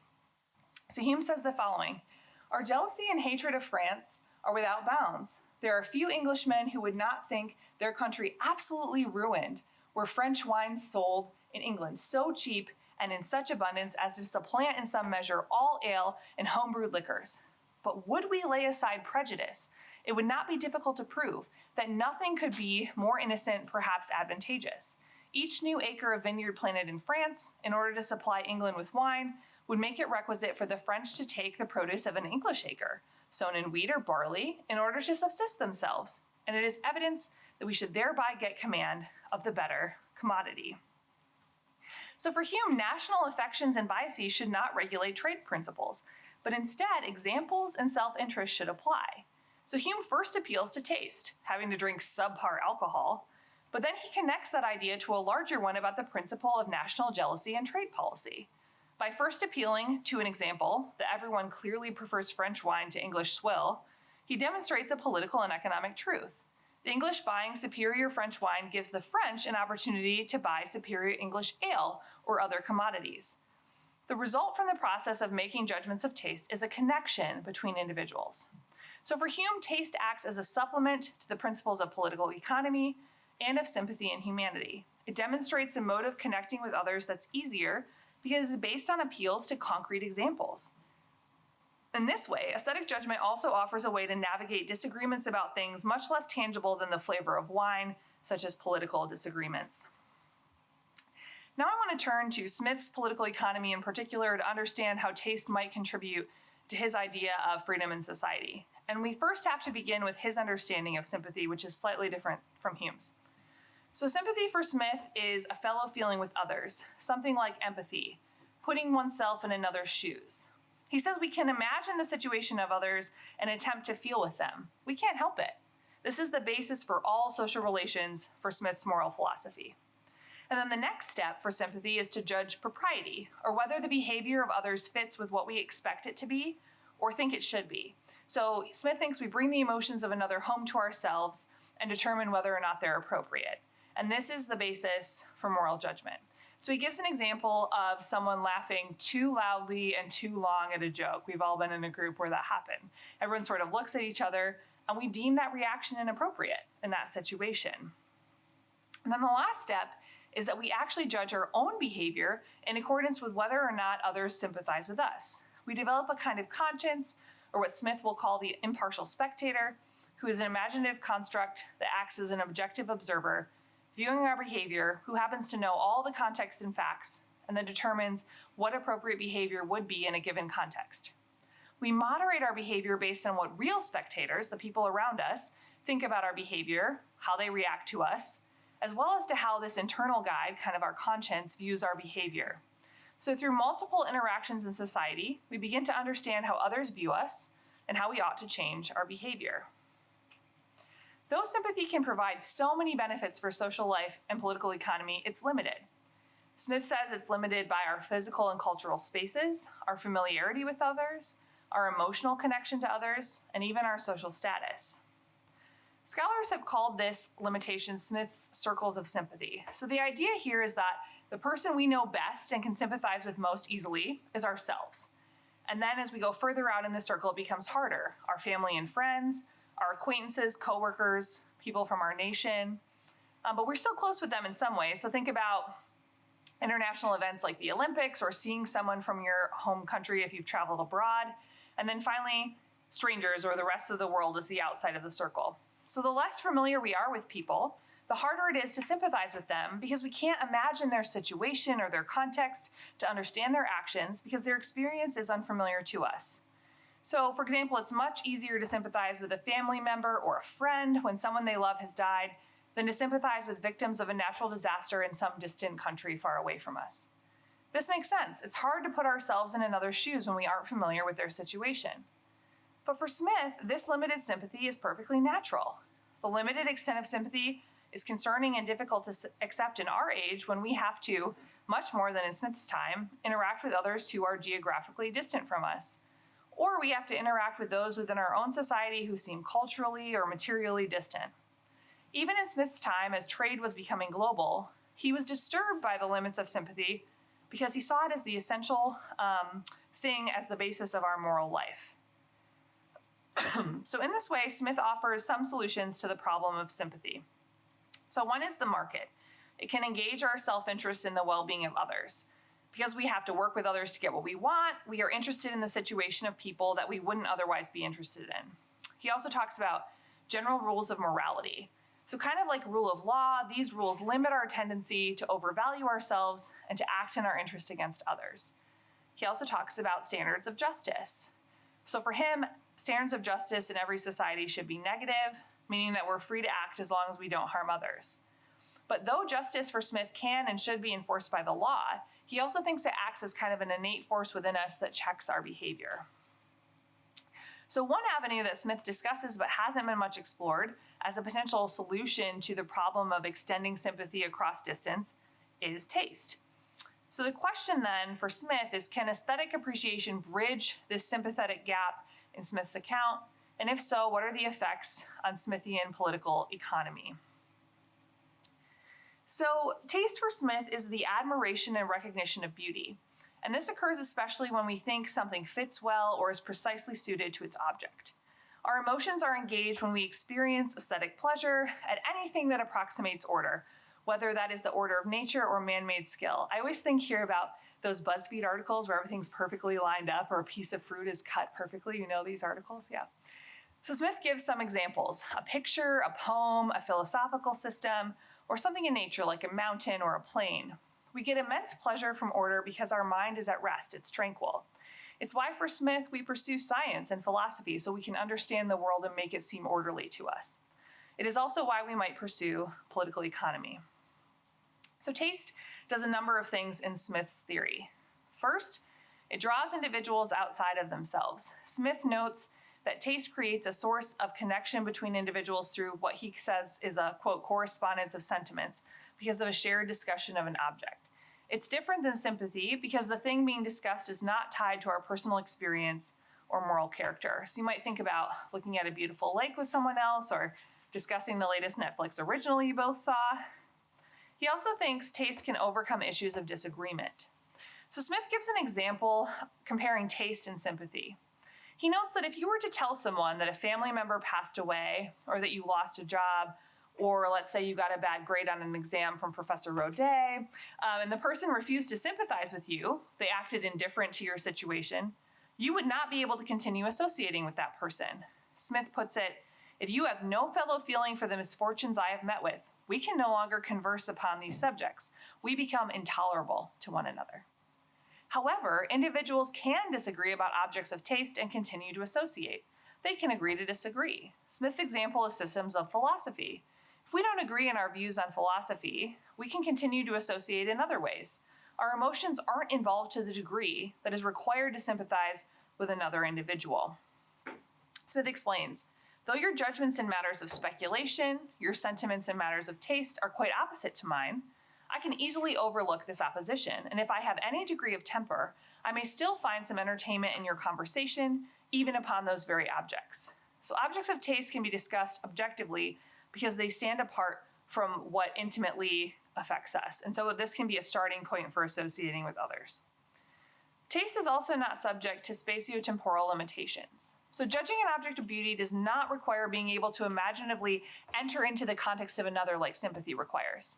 So Hume says the following: "Our jealousy and hatred of France are without bounds. There are few Englishmen who would not think their country absolutely ruined were French wines sold in England so cheap and in such abundance as to supplant in some measure all ale and homebrewed liquors. But would we lay aside prejudice, it would not be difficult to prove that nothing could be more innocent, perhaps advantageous. Each new acre of vineyard planted in France, in order to supply England with wine, would make it requisite for the French to take the produce of an English acre, sown in wheat or barley, in order to subsist themselves, and it is evidence that we should thereby get command of the better commodity." So for Hume, national affections and biases should not regulate trade principles, but instead examples and self-interest should apply. So Hume first appeals to taste, having to drink subpar alcohol, but then he connects that idea to a larger one about the principle of national jealousy and trade policy. By first appealing to an example that everyone clearly prefers French wine to English swill, he demonstrates a political and economic truth. The English buying superior French wine gives the French an opportunity to buy superior English ale or other commodities. The result from the process of making judgments of taste is a connection between individuals. So for Hume, taste acts as a supplement to the principles of political economy and of sympathy and humanity. It demonstrates a mode of connecting with others that's easier because it's based on appeals to concrete examples. In this way, aesthetic judgment also offers a way to navigate disagreements about things much less tangible than the flavor of wine, such as political disagreements. Now I want to turn to Smith's political economy in particular to understand how taste might contribute to his idea of freedom in society. And we first have to begin with his understanding of sympathy, which is slightly different from Hume's. So sympathy for Smith is a fellow feeling with others, something like empathy, putting oneself in another's shoes. He says we can imagine the situation of others and attempt to feel with them. We can't help it. This is the basis for all social relations for Smith's moral philosophy. And then the next step for sympathy is to judge propriety, or whether the behavior of others fits with what we expect it to be or think it should be. So Smith thinks we bring the emotions of another home to ourselves and determine whether or not they're appropriate. And this is the basis for moral judgment. So he gives an example of someone laughing too loudly and too long at a joke. We've all been in a group where that happened. Everyone sort of looks at each other, and we deem that reaction inappropriate in that situation. And then the last step is that we actually judge our own behavior in accordance with whether or not others sympathize with us. We develop a kind of conscience, or what Smith will call the impartial spectator, who is an imaginative construct that acts as an objective observer, viewing our behavior, who happens to know all the context and facts, and then determines what appropriate behavior would be in a given context. We moderate our behavior based on what real spectators, the people around us, think about our behavior, how they react to us, as well as to how this internal guide, kind of our conscience, views our behavior. So through multiple interactions in society, we begin to understand how others view us, and how we ought to change our behavior. Though sympathy can provide so many benefits for social life and political economy, it's limited. Smith says it's limited by our physical and cultural spaces, our familiarity with others, our emotional connection to others, and even our social status. Scholars have called this limitation Smith's circles of sympathy. So the idea here is that the person we know best and can sympathize with most easily is ourselves. And then as we go further out in the circle, it becomes harder. Our family and friends, our acquaintances, coworkers, people from our nation. But we're still close with them in some ways. So think about international events like the Olympics or seeing someone from your home country if you've traveled abroad. And then finally, strangers or the rest of the world is the outside of the circle. So the less familiar we are with people, the harder it is to sympathize with them because we can't imagine their situation or their context to understand their actions because their experience is unfamiliar to us. So, for example, it's much easier to sympathize with a family member or a friend when someone they love has died than to sympathize with victims of a natural disaster in some distant country far away from us. This makes sense. It's hard to put ourselves in another's shoes when we aren't familiar with their situation. But for Smith, this limited sympathy is perfectly natural. The limited extent of sympathy is concerning and difficult to accept in our age when we have to, much more than in Smith's time, interact with others who are geographically distant from us. Or we have to interact with those within our own society who seem culturally or materially distant. Even in Smith's time, as trade was becoming global, he was disturbed by the limits of sympathy because he saw it as the essential thing as the basis of our moral life. So in this way, Smith offers some solutions to the problem of sympathy. So one is the market. It can engage our self-interest in the well-being of others. Because we have to work with others to get what we want, we are interested in the situation of people that we wouldn't otherwise be interested in. He also talks about general rules of morality. So kind of like rule of law, these rules limit our tendency to overvalue ourselves and to act in our interest against others. He also talks about standards of justice. So for him, standards of justice in every society should be negative, meaning that we're free to act as long as we don't harm others. But though justice for Smith can and should be enforced by the law, he also thinks it acts as kind of an innate force within us that checks our behavior. So one avenue that Smith discusses but hasn't been much explored as a potential solution to the problem of extending sympathy across distance is taste. So the question then for Smith is, can aesthetic appreciation bridge this sympathetic gap in Smith's account? And if so, what are the effects on Smithian political economy? So taste for Smith is the admiration and recognition of beauty. And this occurs especially when we think something fits well or is precisely suited to its object. Our emotions are engaged when we experience aesthetic pleasure at anything that approximates order, whether that is the order of nature or man-made skill. I always think here about those BuzzFeed articles where everything's perfectly lined up or a piece of fruit is cut perfectly. You know these articles? Yeah. So Smith gives some examples: a picture, a poem, a philosophical system, or something in nature like a mountain or a plain. We get immense pleasure from order because our mind is at rest, it's tranquil. It's why for Smith we pursue science and philosophy so we can understand the world and make it seem orderly to us. It is also why we might pursue political economy. So taste does a number of things in Smith's theory. First, it draws individuals outside of themselves. Smith notes that taste creates a source of connection between individuals through what he says is a, quote, correspondence of sentiments because of a shared discussion of an object. It's different than sympathy because the thing being discussed is not tied to our personal experience or moral character. So you might think about looking at a beautiful lake with someone else or discussing the latest Netflix original you both saw. He also thinks taste can overcome issues of disagreement. So Smith gives an example comparing taste and sympathy. He notes that if you were to tell someone that a family member passed away or that you lost a job, or let's say you got a bad grade on an exam from Professor Rodet, and the person refused to sympathize with you, they acted indifferent to your situation, you would not be able to continue associating with that person. Smith puts it, if you have no fellow feeling for the misfortunes I have met with, we can no longer converse upon these subjects. We become intolerable to one another. However, individuals can disagree about objects of taste and continue to associate. They can agree to disagree. Smith's example is systems of philosophy. If we don't agree in our views on philosophy, we can continue to associate in other ways. Our emotions aren't involved to the degree that is required to sympathize with another individual. Smith explains, though your judgments in matters of speculation, your sentiments in matters of taste are quite opposite to mine, I can easily overlook this opposition, and if I have any degree of temper, I may still find some entertainment in your conversation, even upon those very objects. So objects of taste can be discussed objectively because they stand apart from what intimately affects us, and so this can be a starting point for associating with others. Taste is also not subject to spatiotemporal limitations. So judging an object of beauty does not require being able to imaginatively enter into the context of another like sympathy requires.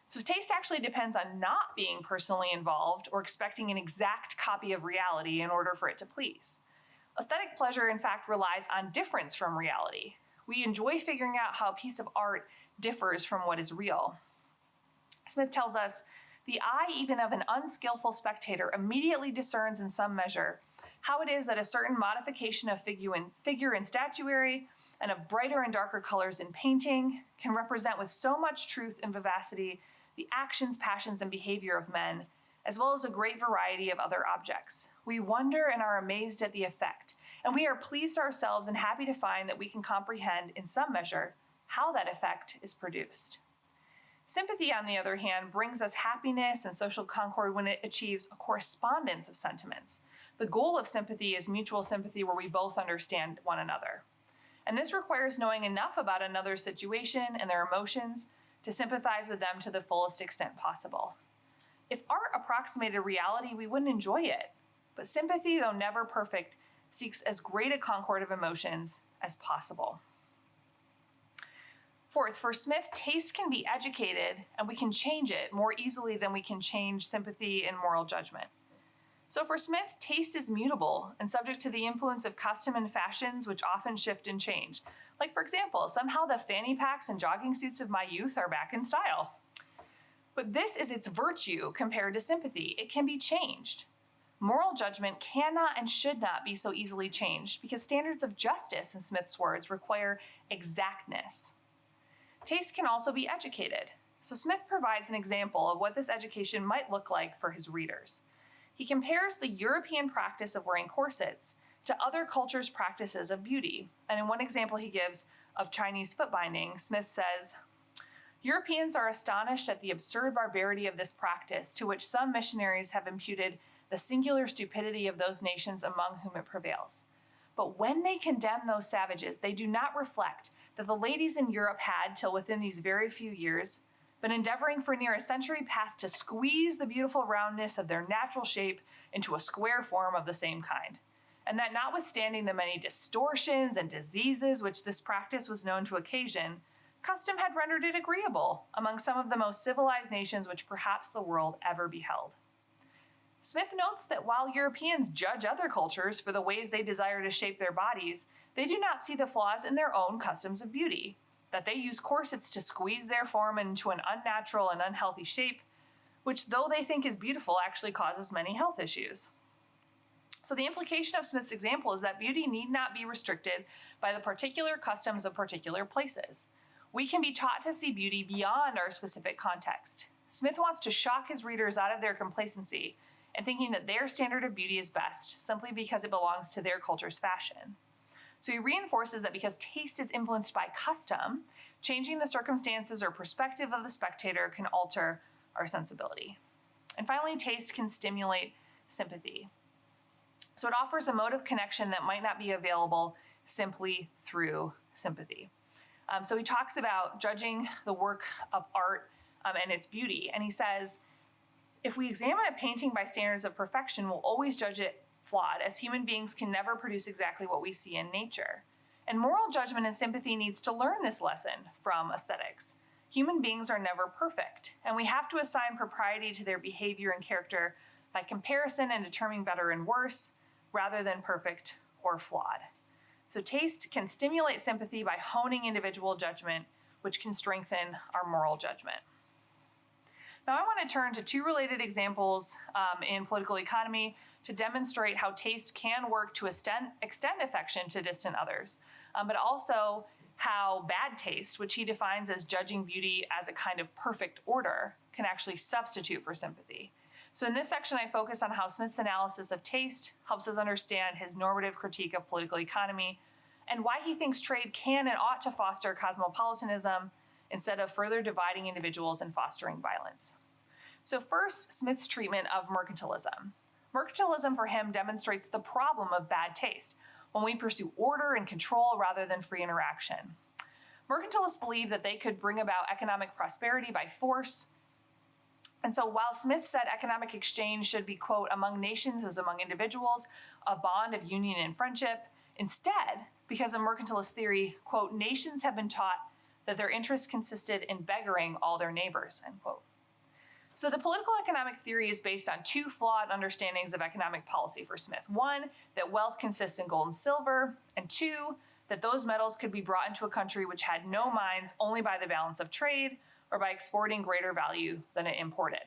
So taste actually depends on not being personally involved or expecting an exact copy of reality in order for it to please. Aesthetic pleasure, in fact, relies on difference from reality. We enjoy figuring out how a piece of art differs from what is real. Smith tells us, the eye even of an unskillful spectator immediately discerns in some measure how it is that a certain modification of figure in statuary and of brighter and darker colors in painting can represent with so much truth and vivacity the actions, passions, and behavior of men, as well as a great variety of other objects. We wonder and are amazed at the effect, and we are pleased ourselves and happy to find that we can comprehend in some measure how that effect is produced. Sympathy, on the other hand, brings us happiness and social concord when it achieves a correspondence of sentiments. The goal of sympathy is mutual sympathy where we both understand one another. And this requires knowing enough about another's situation and their emotions to sympathize with them to the fullest extent possible. If art approximated reality, we wouldn't enjoy it. But sympathy, though never perfect, seeks as great a concord of emotions as possible. Fourth, for Smith, taste can be educated and we can change it more easily than we can change sympathy and moral judgment. So for Smith, taste is mutable and subject to the influence of custom and fashions which often shift and change. Like, for example, somehow the fanny packs and jogging suits of my youth are back in style. But this is its virtue compared to sympathy. It can be changed. Moral judgment cannot and should not be so easily changed because standards of justice, in Smith's words, require exactness. Taste can also be educated. So Smith provides an example of what this education might look like for his readers. He compares the European practice of wearing corsets to other cultures' practices of beauty. And in one example he gives of Chinese foot binding, Smith says, Europeans are astonished at the absurd barbarity of this practice, to which some missionaries have imputed the singular stupidity of those nations among whom it prevails. But when they condemn those savages, they do not reflect that the ladies in Europe had, till within these very few years, been endeavoring for near a century past to squeeze the beautiful roundness of their natural shape into a square form of the same kind, and that notwithstanding the many distortions and diseases which this practice was known to occasion, custom had rendered it agreeable among some of the most civilized nations which perhaps the world ever beheld. Smith notes that while Europeans judge other cultures for the ways they desire to shape their bodies, they do not see the flaws in their own customs of beauty, that they use corsets to squeeze their form into an unnatural and unhealthy shape, which, though they think is beautiful, actually causes many health issues. So the implication of Smith's example is that beauty need not be restricted by the particular customs of particular places. We can be taught to see beauty beyond our specific context. Smith wants to shock his readers out of their complacency and thinking that their standard of beauty is best simply because it belongs to their culture's fashion. So he reinforces that because taste is influenced by custom, changing the circumstances or perspective of the spectator can alter our sensibility. And finally, taste can stimulate sympathy. So it offers a mode of connection that might not be available simply through sympathy. So he talks about judging the work of art and its beauty, and he says, if we examine a painting by standards of perfection, we'll always judge it flawed, as human beings can never produce exactly what we see in nature. And moral judgment and sympathy needs to learn this lesson from aesthetics. Human beings are never perfect, and we have to assign propriety to their behavior and character by comparison and determining better and worse, rather than perfect or flawed. So taste can stimulate sympathy by honing individual judgment, which can strengthen our moral judgment. Now I want to turn to two related examples in political economy to demonstrate how taste can work to extend affection to distant others, but also how bad taste, which he defines as judging beauty as a kind of perfect order, can actually substitute for sympathy. So in this section, I focus on how Smith's analysis of taste helps us understand his normative critique of political economy, and why he thinks trade can and ought to foster cosmopolitanism instead of further dividing individuals and fostering violence. So first, Smith's treatment of mercantilism. Mercantilism for him demonstrates the problem of bad taste when we pursue order and control rather than free interaction. Mercantilists believe that they could bring about economic prosperity by force. And so while Smith said economic exchange should be, quote, among nations as among individuals, a bond of union and friendship, instead, because of mercantilist theory, quote, nations have been taught that their interest consisted in beggaring all their neighbors, end quote. So the political economic theory is based on two flawed understandings of economic policy for Smith. One, that wealth consists in gold and silver, and two, that those metals could be brought into a country which had no mines only by the balance of trade or by exporting greater value than it imported.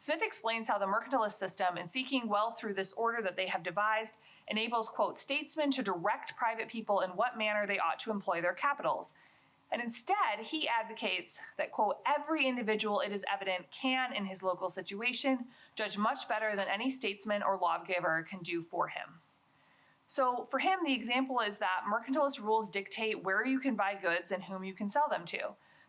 Smith explains how the mercantilist system, in seeking wealth through this order that they have devised, enables, quote, statesmen to direct private people in what manner they ought to employ their capitals. And instead, he advocates that, quote, every individual, it is evident, can, in his local situation, judge much better than any statesman or lawgiver can do for him. So for him, the example is that mercantilist rules dictate where you can buy goods and whom you can sell them to.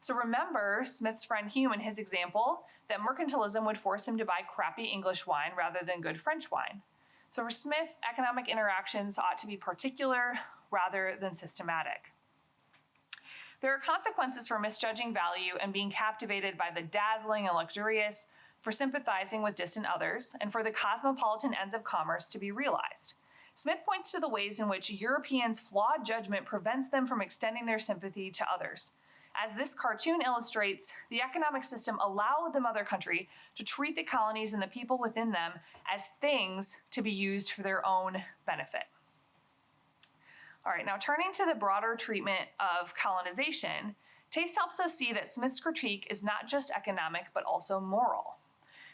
So remember Smith's friend Hume in his example that mercantilism would force him to buy crappy English wine rather than good French wine. So for Smith, economic interactions ought to be particular rather than systematic. There are consequences for misjudging value and being captivated by the dazzling and luxurious, for sympathizing with distant others, and for the cosmopolitan ends of commerce to be realized. Smith points to the ways in which Europeans' flawed judgment prevents them from extending their sympathy to others. As this cartoon illustrates, the economic system allowed the mother country to treat the colonies and the people within them as things to be used for their own benefit. All right, now turning to the broader treatment of colonization, Taste helps us see that Smith's critique is not just economic, but also moral.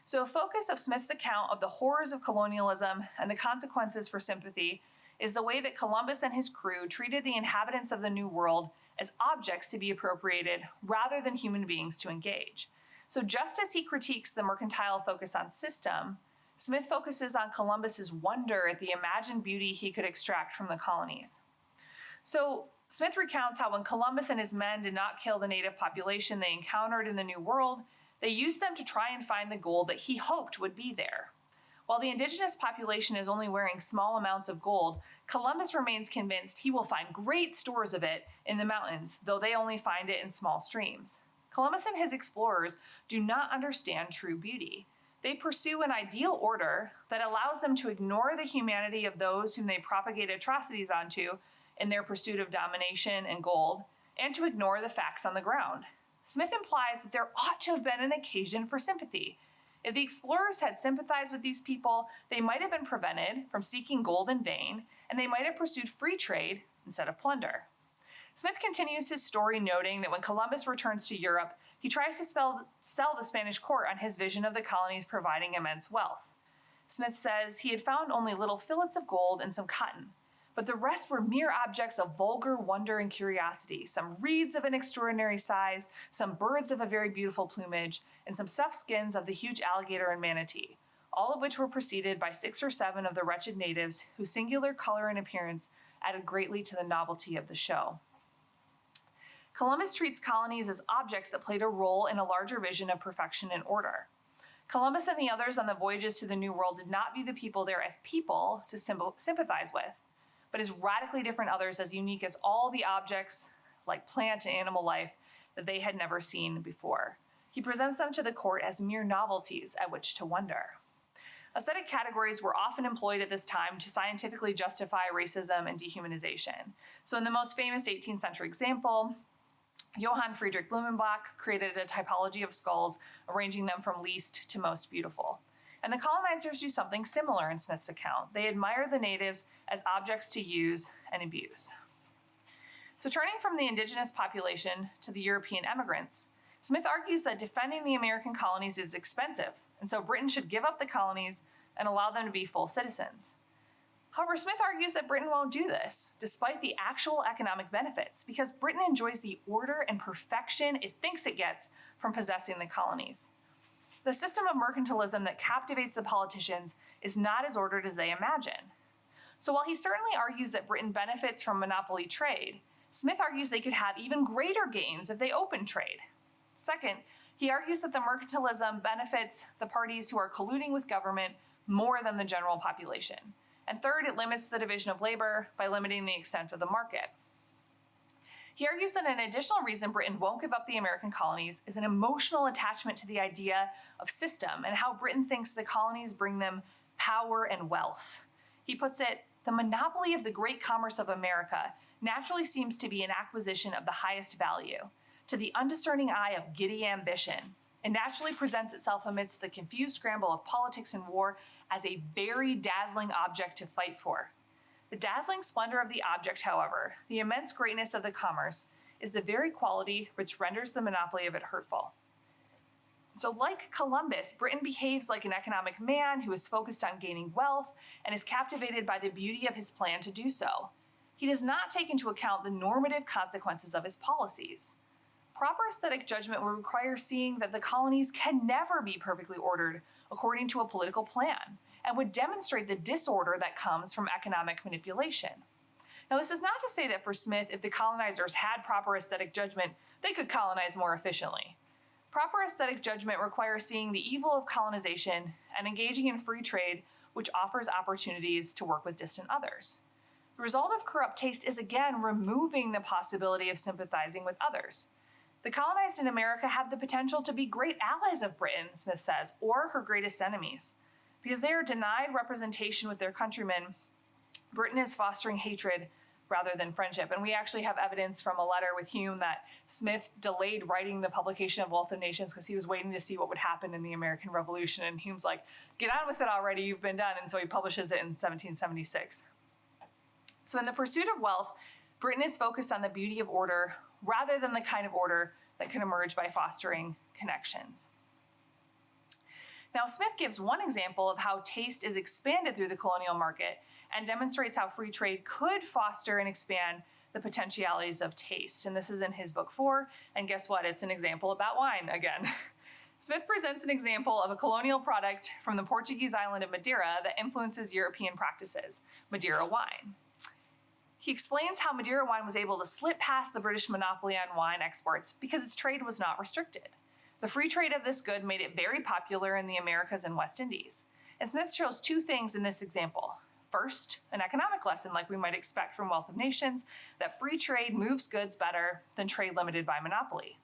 So a focus of Smith's account of the horrors of colonialism and the consequences for sympathy is the way that Columbus and his crew treated the inhabitants of the New World as objects to be appropriated rather than human beings to engage. So just as he critiques the mercantile focus on system, Smith focuses on Columbus's wonder at the imagined beauty he could extract from the colonies. So Smith recounts how when Columbus and his men did not kill the native population they encountered in the New World, they used them to try and find the gold that he hoped would be there. While the indigenous population is only wearing small amounts of gold, Columbus remains convinced he will find great stores of it in the mountains, though they only find it in small streams. Columbus and his explorers do not understand true beauty. They pursue an ideal order that allows them to ignore the humanity of those whom they propagate atrocities onto in their pursuit of domination and gold, and to ignore the facts on the ground. Smith implies that there ought to have been an occasion for sympathy. If the explorers had sympathized with these people, they might have been prevented from seeking gold in vain, and they might have pursued free trade instead of plunder. Smith continues his story noting that when Columbus returns to Europe, he tries to sell the Spanish court on his vision of the colonies providing immense wealth. Smith says he had found only little fillets of gold and some cotton, but the rest were mere objects of vulgar wonder and curiosity, some reeds of an extraordinary size, some birds of a very beautiful plumage, and some stuffed skins of the huge alligator and manatee, all of which were preceded by 6 or 7 of the wretched natives whose singular color and appearance added greatly to the novelty of the show. Columbus treats colonies as objects that played a role in a larger vision of perfection and order. Columbus and the others on the voyages to the New World did not view the people there as people to sympathize with, but as radically different others, as unique as all the objects, like plant and animal life, that they had never seen before. He presents them to the court as mere novelties at which to wonder. Aesthetic categories were often employed at this time to scientifically justify racism and dehumanization. So in the most famous 18th century example, Johann Friedrich Blumenbach created a typology of skulls, arranging them from least to most beautiful. And the colonizers do something similar in Smith's account. They admire the natives as objects to use and abuse. So turning from the indigenous population to the European emigrants, Smith argues that defending the American colonies is expensive, and so Britain should give up the colonies and allow them to be full citizens. However, Smith argues that Britain won't do this, despite the actual economic benefits, because Britain enjoys the order and perfection it thinks it gets from possessing the colonies. The system of mercantilism that captivates the politicians is not as ordered as they imagine. So while he certainly argues that Britain benefits from monopoly trade, Smith argues they could have even greater gains if they open trade. Second, he argues that the mercantilism benefits the parties who are colluding with government more than the general population. And third, it limits the division of labor by limiting the extent of the market. He argues that an additional reason Britain won't give up the American colonies is an emotional attachment to the idea of system and how Britain thinks the colonies bring them power and wealth. He puts it, the monopoly of the great commerce of America naturally seems to be an acquisition of the highest value. To the undiscerning eye of giddy ambition, it naturally presents itself amidst the confused scramble of politics and war as a very dazzling object to fight for. The dazzling splendor of the object, however, the immense greatness of the commerce, is the very quality which renders the monopoly of it hurtful. So like Columbus, Britain behaves like an economic man who is focused on gaining wealth and is captivated by the beauty of his plan to do so. He does not take into account the normative consequences of his policies. Proper aesthetic judgment would require seeing that the colonies can never be perfectly ordered according to a political plan, and would demonstrate the disorder that comes from economic manipulation. Now, this is not to say that for Smith, if the colonizers had proper aesthetic judgment, they could colonize more efficiently. Proper aesthetic judgment requires seeing the evil of colonization and engaging in free trade, which offers opportunities to work with distant others. The result of corrupt taste is again removing the possibility of sympathizing with others. The colonized in America have the potential to be great allies of Britain, Smith says, or her greatest enemies. Because they are denied representation with their countrymen, Britain is fostering hatred rather than friendship. And we actually have evidence from a letter with Hume that Smith delayed writing the publication of Wealth of Nations because he was waiting to see what would happen in the American Revolution. And Hume's like, get on with it already, you've been done. And so he publishes it in 1776. So in the pursuit of wealth, Britain is focused on the beauty of order rather than the kind of order that can emerge by fostering connections. Now, Smith gives one example of how taste is expanded through the colonial market and demonstrates how free trade could foster and expand the potentialities of taste. And this is in his book 4, and guess what? It's an example about wine again. Smith presents an example of a colonial product from the Portuguese island of Madeira that influences European practices, Madeira wine. He explains how Madeira wine was able to slip past the British monopoly on wine exports because its trade was not restricted. The free trade of this good made it very popular in the Americas and West Indies. And Smith shows two things in this example. First, an economic lesson like we might expect from Wealth of Nations, that free trade moves goods better than trade limited by monopoly.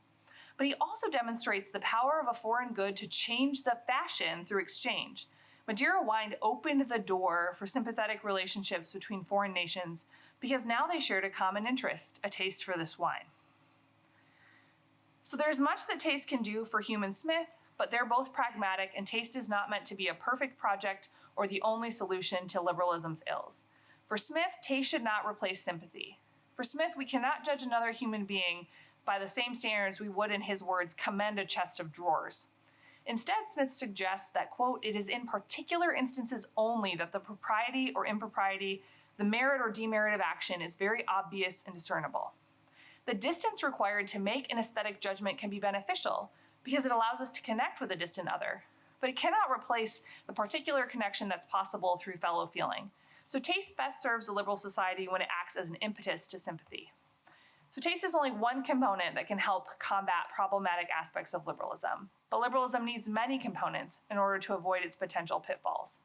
But he also demonstrates the power of a foreign good to change the fashion through exchange. Madeira wine opened the door for sympathetic relationships between foreign nations because now they shared a common interest, a taste for this wine. So there's much that taste can do for Hume and Smith, but they're both pragmatic, and taste is not meant to be a perfect project or the only solution to liberalism's ills. For Smith, taste should not replace sympathy. For Smith, we cannot judge another human being by the same standards we would, in his words, commend a chest of drawers. Instead, Smith suggests that, quote, it is in particular instances only that the propriety or impropriety, the merit or demerit of action is very obvious and discernible. The distance required to make an aesthetic judgment can be beneficial because it allows us to connect with a distant other, but it cannot replace the particular connection that's possible through fellow feeling. So taste best serves a liberal society when it acts as an impetus to sympathy. So taste is only one component that can help combat problematic aspects of liberalism, but liberalism needs many components in order to avoid its potential pitfalls.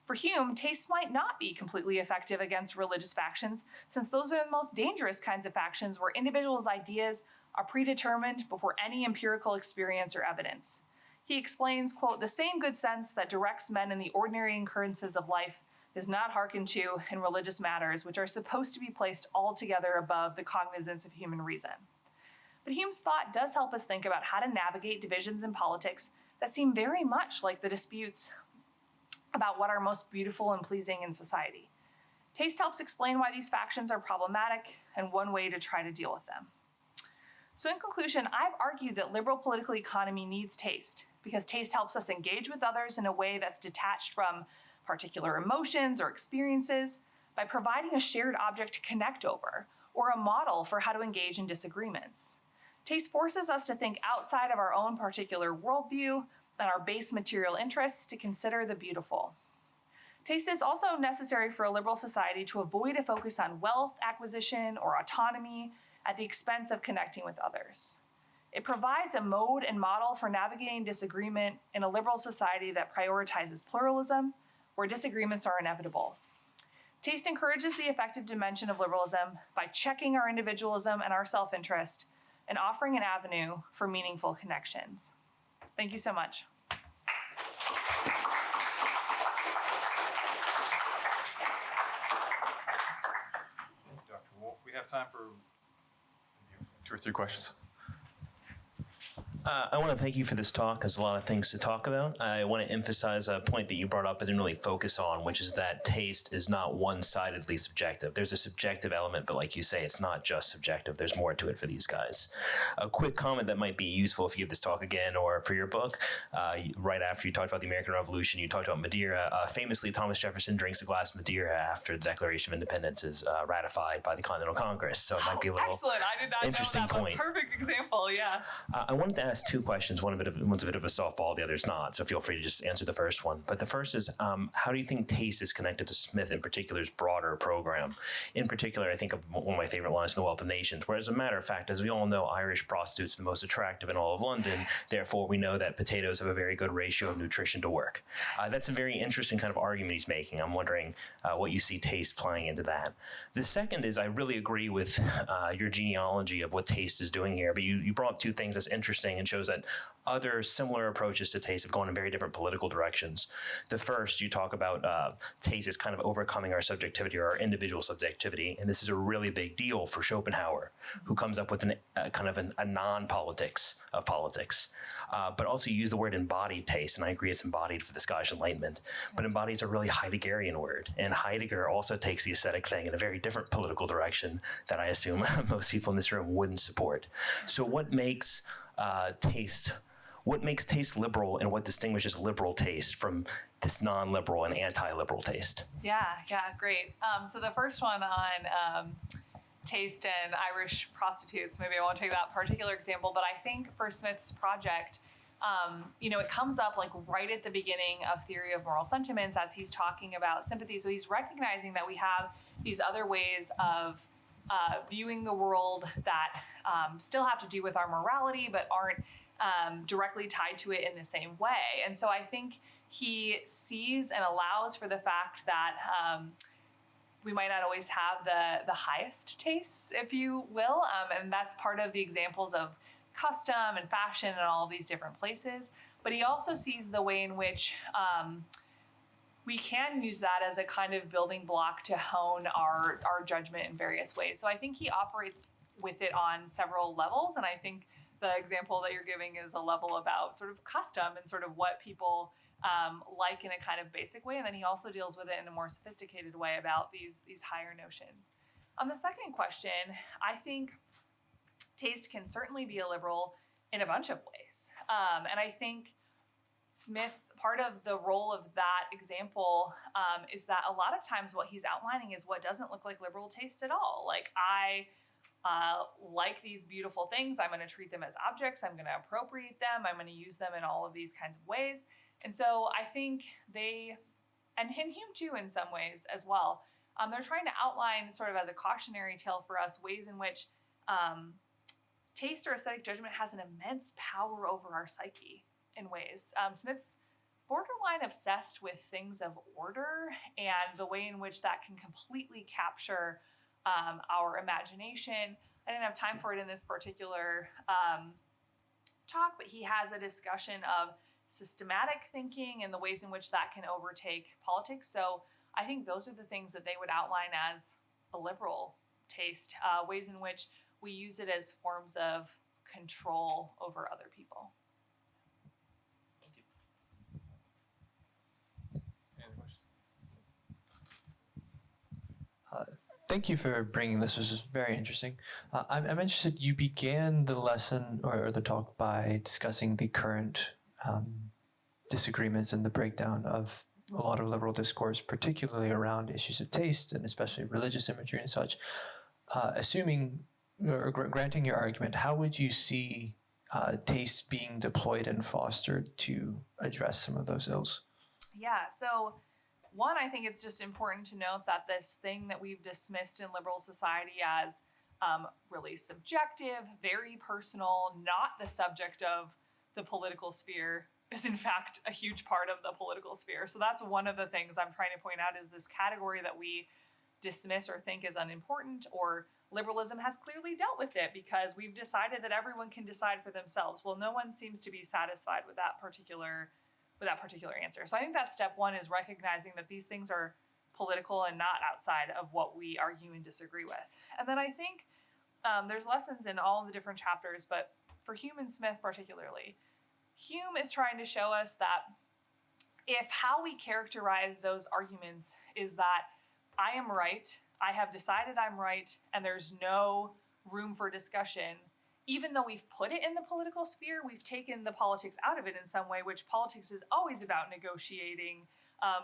For Hume, taste might not be completely effective against religious factions, since those are the most dangerous kinds of factions where individuals' ideas are predetermined before any empirical experience or evidence. He explains, quote, the same good sense that directs men in the ordinary occurrences of life is not hearkened to in religious matters, which are supposed to be placed altogether above the cognizance of human reason. But Hume's thought does help us think about how to navigate divisions in politics that seem very much like the disputes about what are most beautiful and pleasing in society. Taste helps explain why these factions are problematic and one way to try to deal with them. So in conclusion, I've argued that liberal political economy needs taste because taste helps us engage with others in a way that's detached from particular emotions or experiences by providing a shared object to connect over or a model for how to engage in disagreements. Taste forces us to think outside of our own particular worldview and our base material interests to consider the beautiful. Taste is also necessary for a liberal society to avoid a focus on wealth acquisition or autonomy at the expense of connecting with others. It provides a mode and model for navigating disagreement in a liberal society that prioritizes pluralism, where disagreements are inevitable. Taste encourages the effective dimension of liberalism by checking our individualism and our self-interest and offering an avenue for meaningful connections. Thank you so much. Dr. Wolf, we have time for 2 or 3 questions. I want to thank you for this talk. There's a lot of things to talk about. I want to emphasize a point that you brought up but didn't really focus on, which is that taste is not one-sidedly subjective. There's a subjective element, but like you say, it's not just subjective. There's more to it for these guys. A quick comment that might be useful if you give this talk again or for your book. Right after you talked about the American Revolution, you talked about Madeira. Famously, Thomas Jefferson drinks a glass of Madeira after the Declaration of Independence is ratified by the Continental Congress. So it might be a little excellent. I did not interesting know that, point. Perfect example, yeah. I wanted to ask 2 questions. One's a bit of a softball, the other's not. So feel free to just answer the first one. But the first is, how do you think taste is connected to Smith in particular's broader program? In particular, I think of one of my favorite lines in The Wealth of Nations, where as a matter of fact, as we all know, Irish prostitutes are the most attractive in all of London. Therefore, we know that potatoes have a very good ratio of nutrition to work. That's a very interesting kind of argument he's making. I'm wondering what you see taste playing into that. The second is, I really agree with your genealogy of what taste is doing here, but you brought up 2 things that's interesting and shows that other similar approaches to taste have gone in very different political directions. The first, you talk about taste as kind of overcoming our subjectivity or our individual subjectivity, and this is a really big deal for Schopenhauer, who comes up with a non-politics of politics. But also you use the word embodied taste, and I agree it's embodied for the Scottish Enlightenment, but embodied is a really Heideggerian word, and Heidegger also takes the aesthetic thing in a very different political direction that I assume most people in this room wouldn't support. So what makes taste liberal, and what distinguishes liberal taste from this non-liberal and anti-liberal taste? Yeah, great. So the first one on taste and Irish prostitutes, maybe I won't take that particular example, but I think for Smith's project, it comes up like right at the beginning of Theory of Moral Sentiments as he's talking about sympathy. So he's recognizing that we have these other ways of viewing the world that still have to do with our morality, but aren't directly tied to it in the same way. And so I think he sees and allows for the fact that we might not always have the highest tastes, if you will, and that's part of the examples of custom and fashion and all of these different places. But he also sees the way in which we can use that as a kind of building block to hone our judgment in various ways. So I think he operates with it on several levels, and I think the example that you're giving is a level about sort of custom and sort of what people like in a kind of basic way, and then he also deals with it in a more sophisticated way about these higher notions. On the second question, I think taste can certainly be a liberal in a bunch of ways, and I think Smith, part of the role of that example is that a lot of times what he's outlining is what doesn't look like liberal taste at all. Like, I like these beautiful things. I'm going to treat them as objects. I'm going to appropriate them. I'm going to use them in all of these kinds of ways. And so I think they, and Hume too in some ways as well, they're trying to outline sort of as a cautionary tale for us ways in which taste or aesthetic judgment has an immense power over our psyche in ways. Smith's borderline obsessed with things of order and the way in which that can completely capture our imagination. I didn't have time for it in this particular talk, but he has a discussion of systematic thinking and the ways in which that can overtake politics. So I think those are the things that they would outline as a liberal taste, ways in which we use it as forms of control over other people. Thank you for bringing this. This was very interesting. I'm interested, you began the lesson or the talk by discussing the current disagreements and the breakdown of a lot of liberal discourse, particularly around issues of taste and especially religious imagery and such. Assuming or granting your argument, how would you see taste being deployed and fostered to address some of those ills? Yeah, so One, I think it's just important to note that this thing that we've dismissed in liberal society as really subjective, very personal, not the subject of the political sphere, is in fact a huge part of the political sphere. So that's one of the things I'm trying to point out, is this category that we dismiss or think is unimportant, or liberalism has clearly dealt with it because we've decided that everyone can decide for themselves. Well, no one seems to be satisfied with that particular answer. So I think that step one is recognizing that these things are political and not outside of what we argue and disagree with. And then I think there's lessons in all the different chapters, but for Hume and Smith particularly, Hume is trying to show us that if how we characterize those arguments is that I am right, I have decided I'm right, and there's no room for discussion, even though we've put it in the political sphere, we've taken the politics out of it in some way, which politics is always about negotiating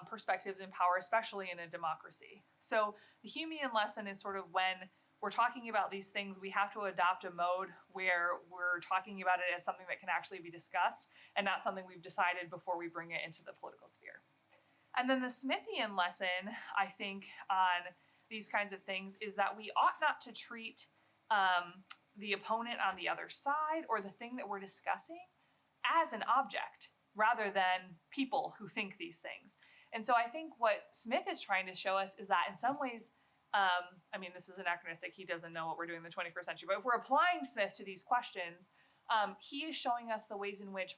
perspectives and power, especially in a democracy. So the Humean lesson is sort of when we're talking about these things, we have to adopt a mode where we're talking about it as something that can actually be discussed and not something we've decided before we bring it into the political sphere. And then the Smithian lesson, I think, on these kinds of things is that we ought not to treat the opponent on the other side or the thing that we're discussing as an object rather than people who think these things. And so I think what Smith is trying to show us is that in some ways, I mean, this is anachronistic, he doesn't know what we're doing in the 21st century, but if we're applying Smith to these questions, he is showing us the ways in which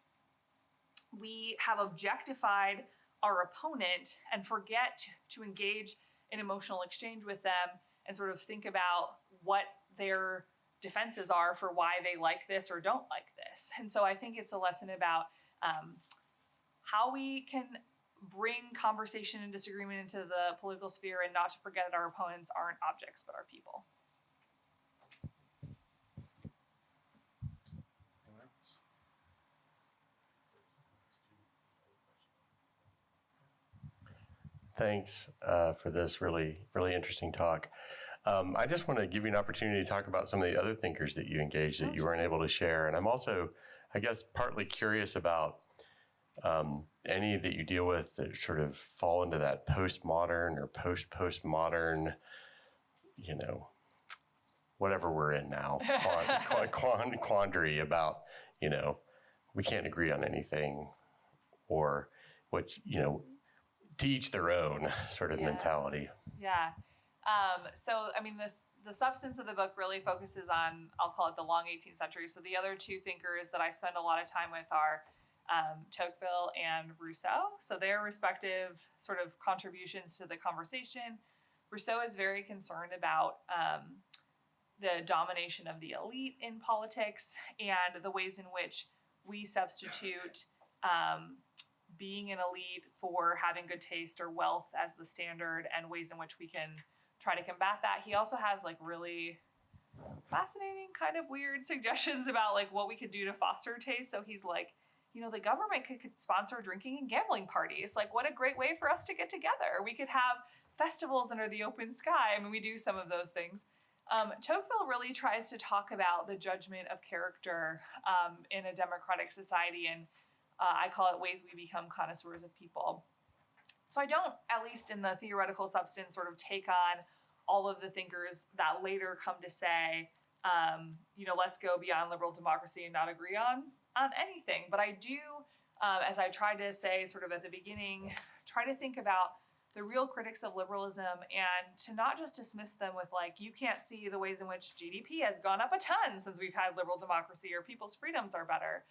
we have objectified our opponent and forget to engage in emotional exchange with them and sort of think about what their defenses are for why they like this or don't like this. And so I think it's a lesson about how we can bring conversation and disagreement into the political sphere and not to forget that our opponents aren't objects but are people. Anyone else? Thanks for this really interesting talk. I just want to give you an opportunity to talk about some of the other thinkers that you engaged that you weren't able to share. And I'm also, I guess, partly curious about any that you deal with that sort of fall into that postmodern or postmodern, you know, whatever we're in now, quandary about, you know, we can't agree on anything, or which, you know, to each their own sort of mentality. Yeah. So, I mean, the substance of the book really focuses on, I'll call it the long 18th century. So the other two thinkers that I spend a lot of time with are Tocqueville and Rousseau. So their respective sort of contributions to the conversation. Rousseau is very concerned about the domination of the elite in politics and the ways in which we substitute being an elite for having good taste or wealth as the standard, and ways in which we can try to combat that. He also has like really fascinating, kind of weird suggestions about like what we could do to foster taste. So he's like, you know, the government could sponsor drinking and gambling parties. Like, what a great way for us to get together. We could have festivals under the open sky. I mean, we do some of those things. Tocqueville really tries to talk about the judgment of character in a democratic society, and I call it ways we become connoisseurs of people. So I don't, at least in the theoretical substance, sort of take on all of the thinkers that later come to say, you know, let's go beyond liberal democracy and not agree on anything. But I do, as I tried to say sort of at the beginning, try to think about the real critics of liberalism and to not just dismiss them with like, you can't see the ways in which GDP has gone up a ton since we've had liberal democracy, or people's freedoms are better,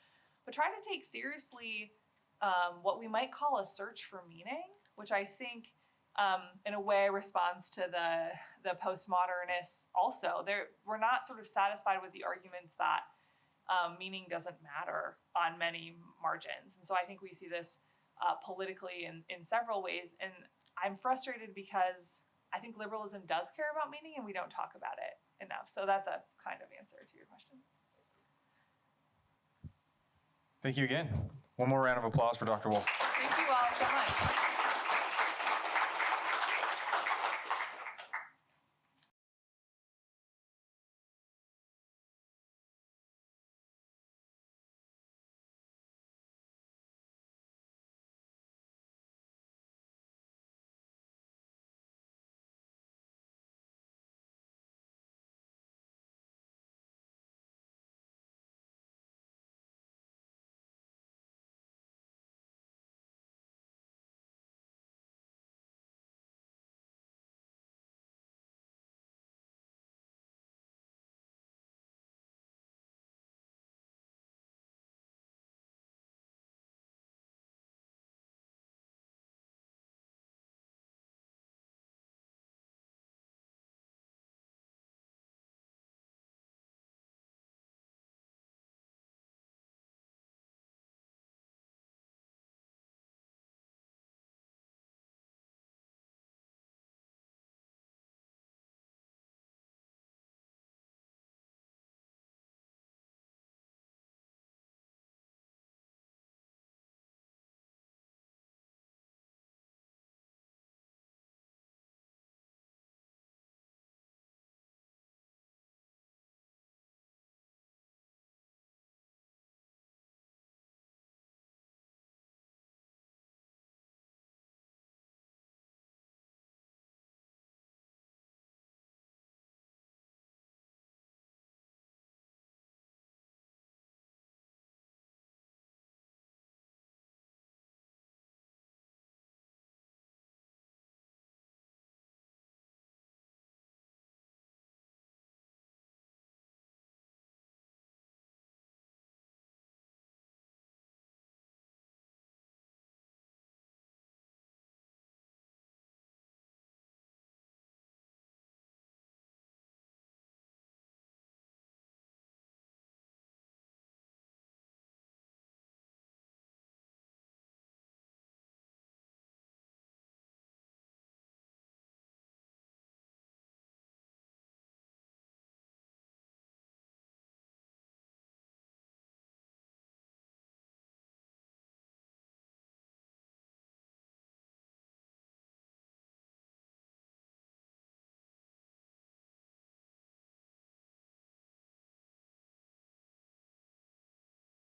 but try to take seriously what we might call a search for meaning, which I think in a way responds to the postmodernists also. We're not sort of satisfied with the arguments that meaning doesn't matter on many margins. And so I think we see this politically in several ways. And I'm frustrated because I think liberalism does care about meaning and we don't talk about it enough. So that's a kind of answer to your question. Thank you again. One more round of applause for Dr. Wolf. Thank you all so much.